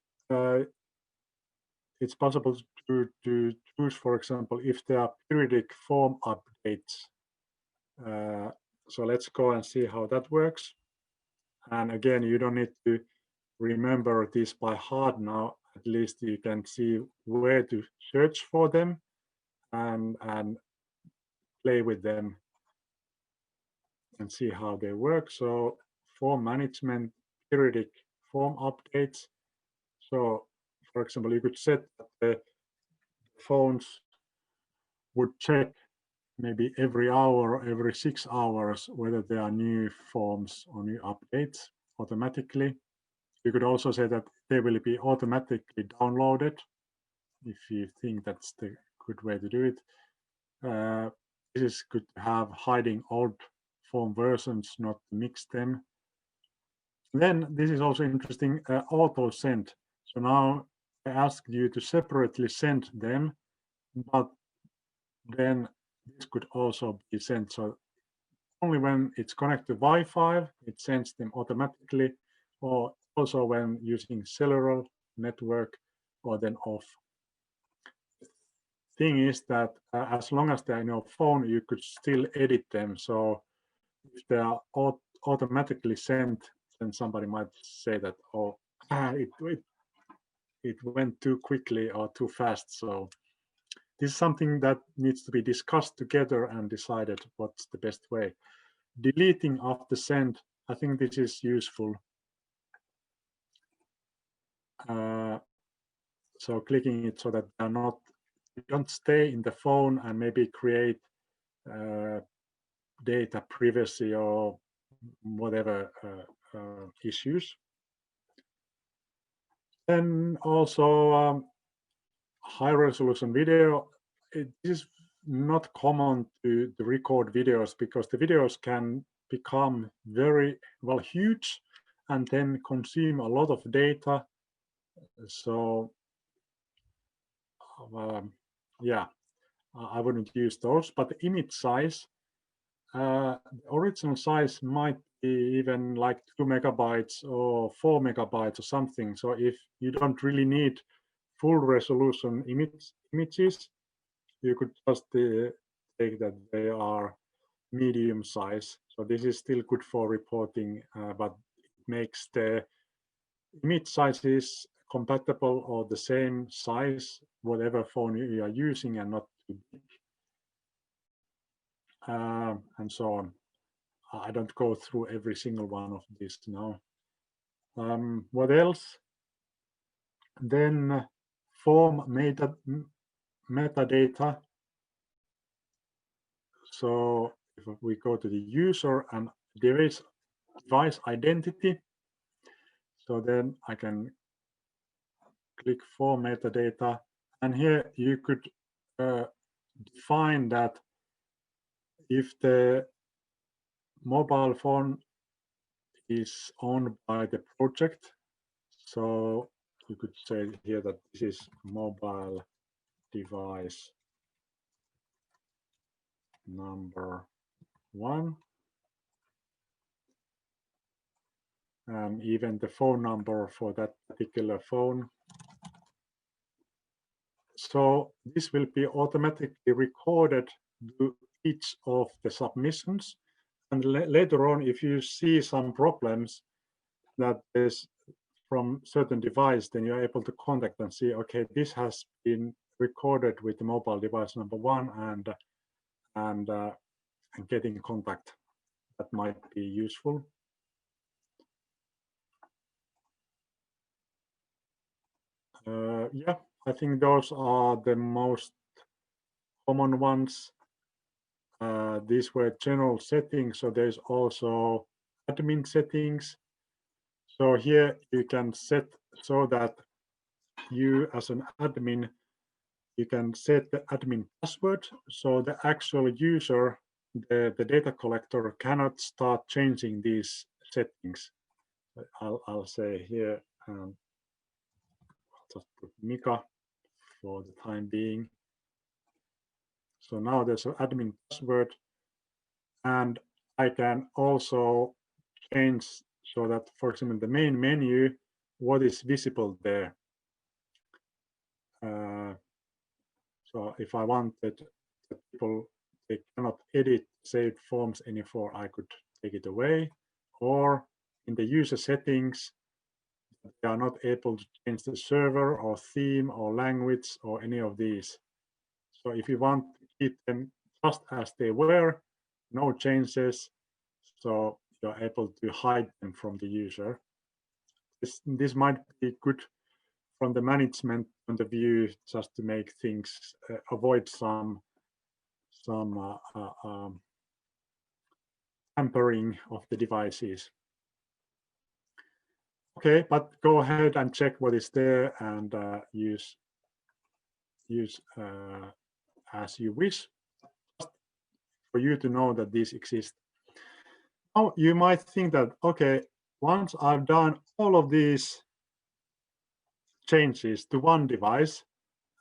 it's possible to choose, for example, if there are periodic form updates. So let's go and see how that works. And again, you don't need to remember this by heart now, at least you can see where to search for them and play with them and see how they work. So form management, periodic form updates. So for example, you could set that the phones would check maybe every hour or every 6 hours whether there are new forms or new updates automatically. You could also say that they will be automatically downloaded if you think that's the good way to do it. This is good to have hiding old form versions, not mix them. Then this is also interesting, auto send. So now I asked you to separately send them, but then this could also be sent. So only when it's connected to Wi-Fi, it sends them automatically, or also when using cellular network, or then off. Thing is that as long as they're in your phone, you could still edit them. So if they are automatically sent, then somebody might say that, oh, it went too quickly or too fast. So this is something that needs to be discussed together and decided what's the best way. Deleting after send, I think this is useful. So clicking it so that they're not, you don't stay in the phone and maybe create data privacy or whatever issues. Then also high resolution video. It is not common to record videos because the videos can become very huge and then consume a lot of data. So yeah, I wouldn't use those. But the image size, the original size might be even like 2 megabytes or 4 megabytes or something. So if you don't really need full resolution images, you could just take that they are medium size. So this is still good for reporting, but it makes the image sizes compatible or the same size, whatever phone you are using, and not too big. And so on. I don't go through every single one of these now. What else? Then form metadata. So if we go to the user and device identity, so then I can click form metadata, and here you could define that if the mobile phone is owned by the project, so you could say here that this is mobile device number 1, and even the phone number for that particular phone. So this will be automatically recorded to each of the submissions. And later on, if you see some problems that is from certain device, then you're able to contact and see, okay, this has been recorded with the mobile device number 1, and get in contact. That might be useful. Yeah, I think those are the most common ones. These were general settings, so there's also admin settings. So here you can set so that you as an admin, you can set the admin password, so the actual user, the data collector, cannot start changing these settings. I'll say here, I'll just put Mika for the time being. So now there's an admin password, and I can also change so that, for example, the main menu, what is visible there. So if I wanted that people, they cannot edit saved forms anymore, I could take it away. Or in the user settings, they are not able to change the server or theme or language or any of these. So if you want to keep them just as they were, no changes, so you're able to hide them from the user. This might be good from the management point of view, just to make things avoid some tampering of the devices. Okay, but go ahead and check what is there and use as you wish, just for you to know that these exist. Now you might think that, okay, once I've done all of these changes to one device,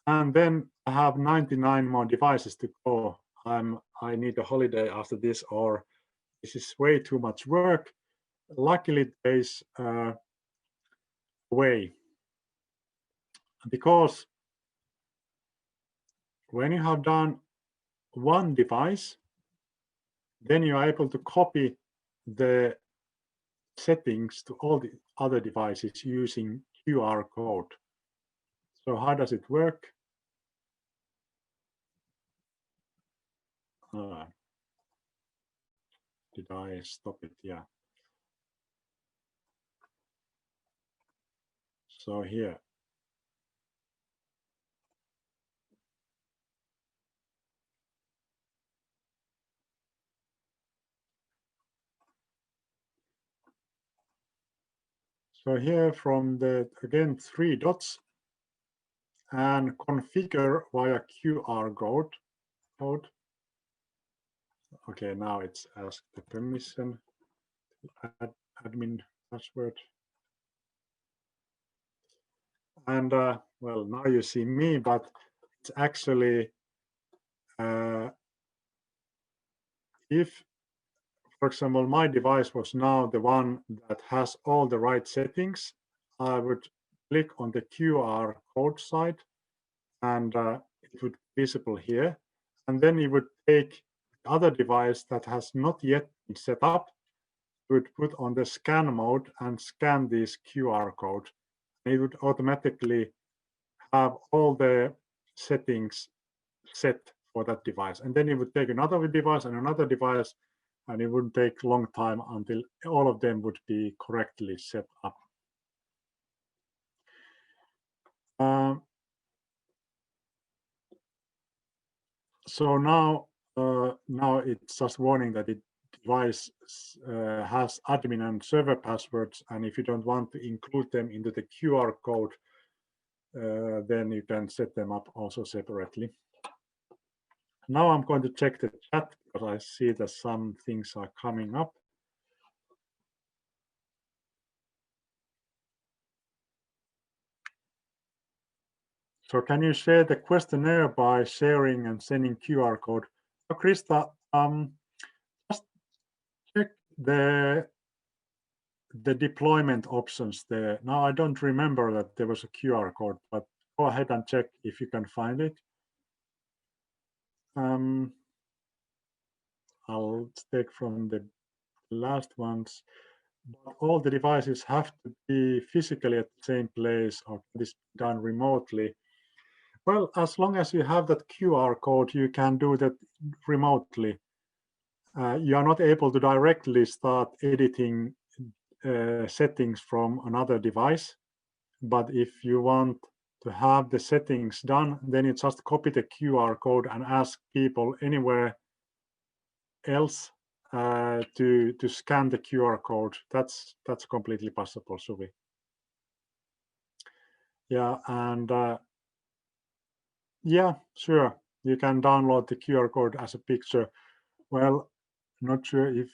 and then I have 99 more devices to go, I need a holiday after this, or this is way too much work. Luckily, there's a way, because when you have done one device, then you are able to copy the settings to all the other devices using QR code. So how does it work? Did I stop it? Yeah. So here. So here from the, again, 3 dots, and configure via QR code. Okay, now it's asked the permission, admin password. And well, now you see me, but it's actually, if, for example, my device was now the one that has all the right settings, I would click on the QR code side, and it would be visible here. And then you would take the other device that has not yet been set up, would put on the scan mode and scan this QR code. It would automatically have all the settings set for that device. And then you would take another device and another device, and it wouldn't take a long time until all of them would be correctly set up. So now it's just warning that the device has admin and server passwords, and if you don't want to include them into the QR code, then you can set them up also separately. Now I'm going to check the chat, because I see that some things are coming up. So can you share the questionnaire by sharing and sending QR code? So Krista, just check the deployment options there. Now I don't remember that there was a QR code, but go ahead and check if you can find it. I'll take from the last ones. But all the devices have to be physically at the same place, or this done remotely. Well, as long as you have that QR code, you can do that remotely. You are not able to directly start editing settings from another device. But if you want to have the settings done, then you just copy the QR code and ask people anywhere else to scan the QR code. That's completely possible, Suvi. Yeah, and yeah, sure, you can download the QR code as a picture. Well, not sure if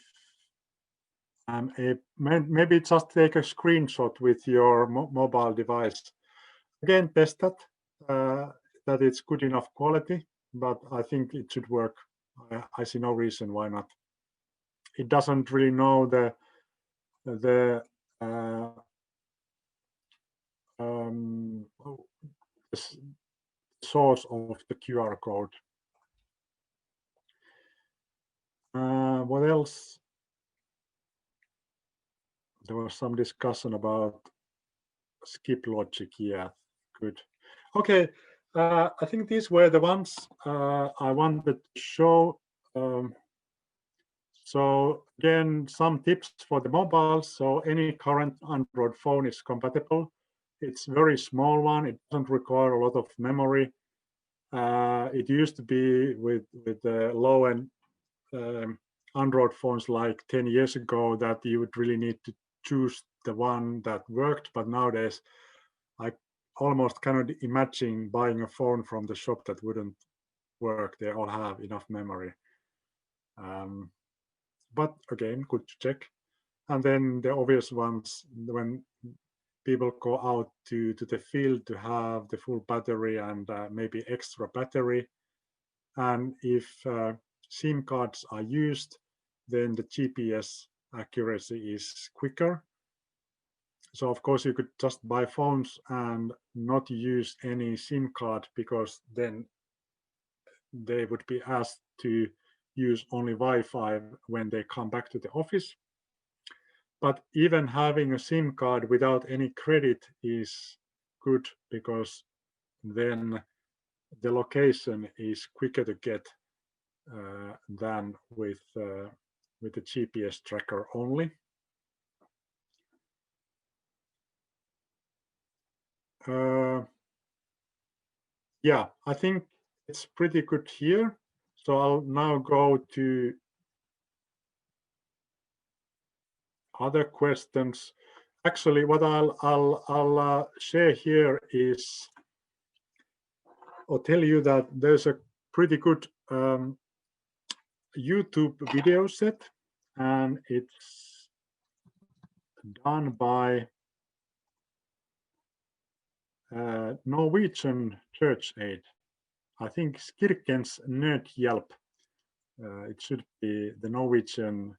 maybe just take a screenshot with your mobile device. Again, test that it's good enough quality, but I think it should work. I see no reason why not. It doesn't really know the source of the QR code. What else? There was some discussion about skip logic. Yeah, good. Okay, I think these were the ones I wanted to show. So again, some tips for the mobiles. So any current Android phone is compatible. It's a very small one. It doesn't require a lot of memory. It used to be with the low-end Android phones like 10 years ago that you would really need to choose the one that worked. But nowadays, I almost cannot imagine buying a phone from the shop that wouldn't work. They all have enough memory. But again, good to check. And then the obvious ones, when people go out to the field to have the full battery and maybe extra battery. And if SIM cards are used, then the GPS accuracy is quicker. So of course you could just buy phones and not use any SIM card, because then they would be asked to use only Wi-Fi when they come back to the office. But even having a SIM card without any credit is good, because then the location is quicker to get than with the GPS tracker only. Yeah, I think it's pretty good here. So I'll now go to other questions. Actually, what I'll share here is, I'll tell you that there's a pretty good YouTube video set, and it's done by Norwegian Church Aid. I think Kirkens Nødhjelp. It should be the Norwegian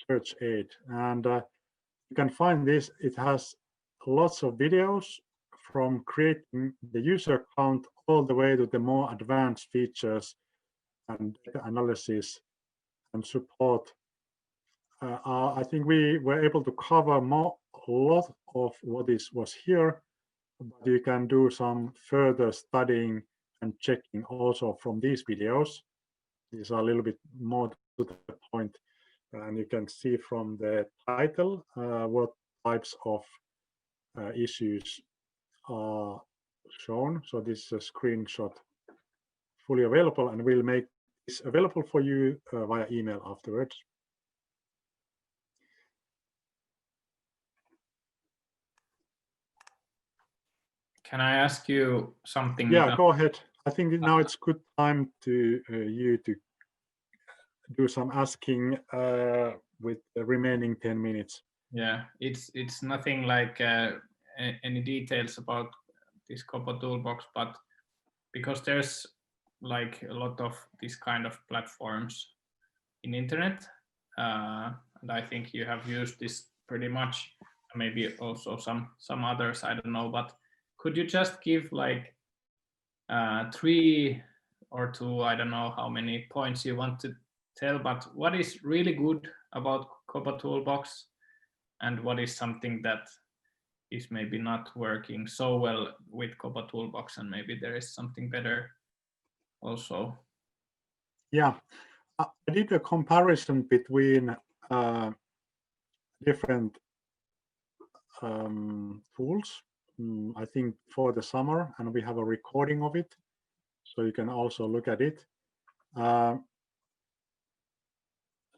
Church Aid, and you can find this. It has lots of videos from creating the user account all the way to the more advanced features and data analysis and support. I think we were able to cover a lot of what was here, but you can do some further studying and checking also from these videos. These are a little bit more to the point, and you can see from the title what types of issues are shown. So this is a screenshot, fully available, and we'll make this available for you via email afterwards. Can I ask you something? Yeah, go ahead. I think now it's good time to you to do some asking with the remaining 10 minutes. Yeah, it's nothing like any details about this KoBoToolbox, but because there's like a lot of these kind of platforms in internet, and I think you have used this pretty much, maybe also some others, I don't know, but could you just give like 3 or 2, I don't know how many points you want to tell, but what is really good about KoBoToolbox and what is something that is maybe not working so well with KoBoToolbox, and maybe there is something better also? Yeah, I did a comparison between different tools, I think for the summer, and we have a recording of it, so you can also look at it.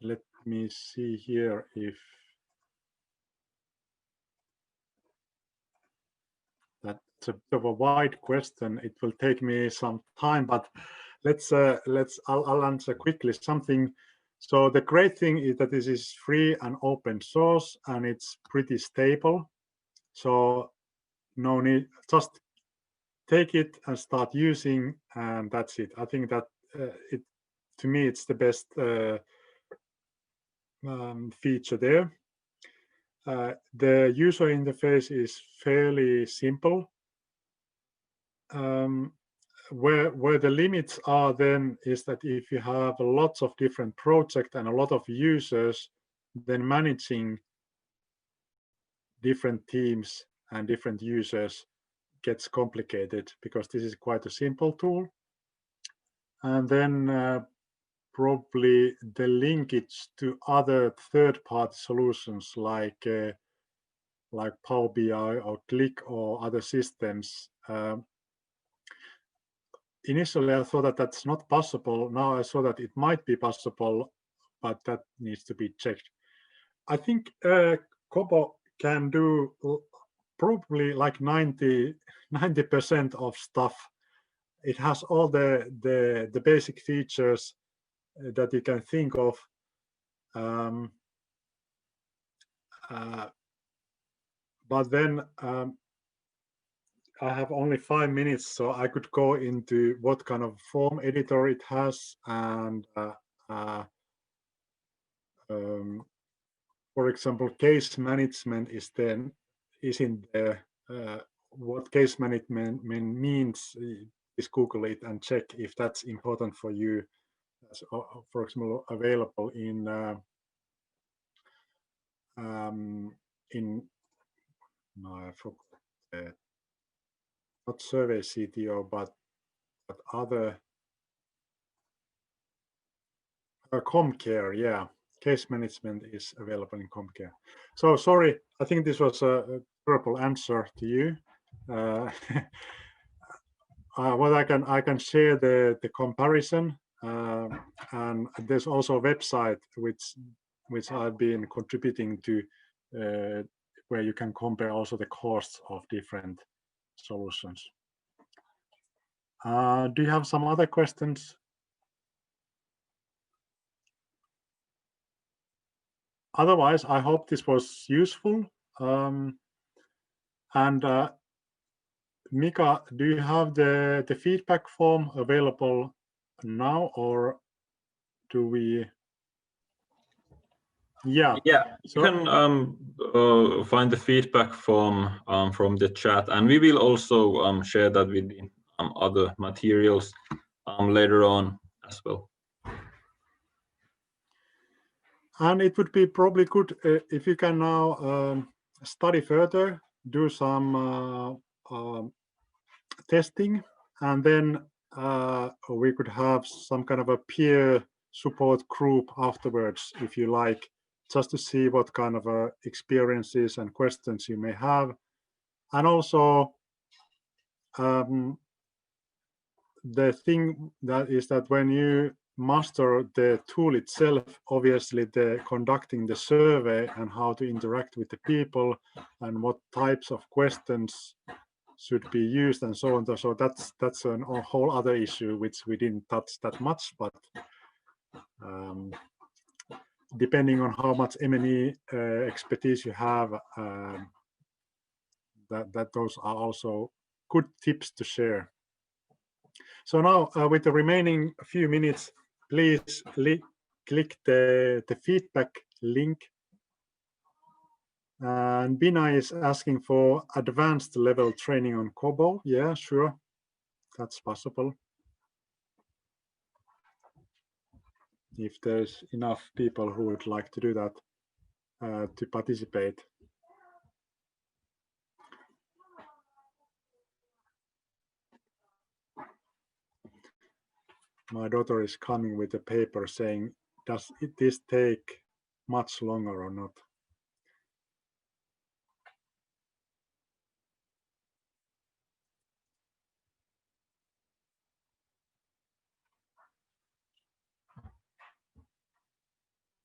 Let me see here if that's a bit of a wide question. It will take me some time, but I'll answer quickly something. So the great thing is that this is free and open source, and it's pretty stable. So no need, just take it and start using, and that's it. I think that to me, it's the best feature there. The user interface is fairly simple. Where the limits are then is that if you have lots of different projects and a lot of users, then managing different teams and different users gets complicated, because this is quite a simple tool. And then probably the linkage to other third-party solutions like Power BI or Click or other systems. Initially, I thought that that's not possible. Now I saw that it might be possible, but that needs to be checked. I think Kobo can do probably like 90% of stuff. It has all the basic features that you can think of. But then I have only 5 minutes, so I could go into what kind of form editor it has, and for example, case management is in there. What case management means is Google it and check if that's important for you. That's, for example, available in no, I forgot, not survey CTO, but other ComCare, yeah. Case management is available in ComCare. So sorry, I think this was a terrible answer to you. What I can share the comparison, and there's also a website which I've been contributing to, where you can compare also the costs of different solutions. Do you have some other questions? Otherwise, I hope this was useful. And Mika, do you have the feedback form available now, or do we? Yeah. So, you can find the feedback form from the chat, and we will also share that with the other materials later on as well. And it would be probably good if you can now study further, do some testing, and then we could have some kind of a peer support group afterwards, if you like, just to see what kind of experiences and questions you may have. And also the thing that is that when you master the tool itself, obviously the conducting the survey and how to interact with the people and what types of questions should be used and so on. So that's a whole other issue which we didn't touch that much, but depending on how much M&E expertise you have, that those are also good tips to share. So now with the remaining few minutes, please click the feedback link. And Bina is asking for advanced level training on Kobo. Yeah, sure, that's possible. If there's enough people who would like to do that, to participate. My daughter is coming with a paper saying, does this take much longer or not?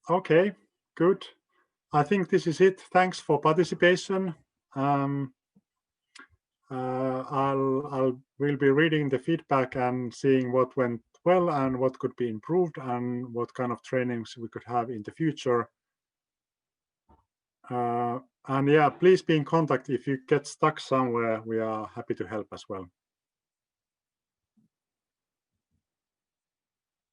Okay, good. I think this is it. Thanks for participation. We'll be reading the feedback and seeing what went well and what could be improved and what kind of trainings we could have in the future. And yeah, please be in contact if you get stuck somewhere. We are happy to help as well.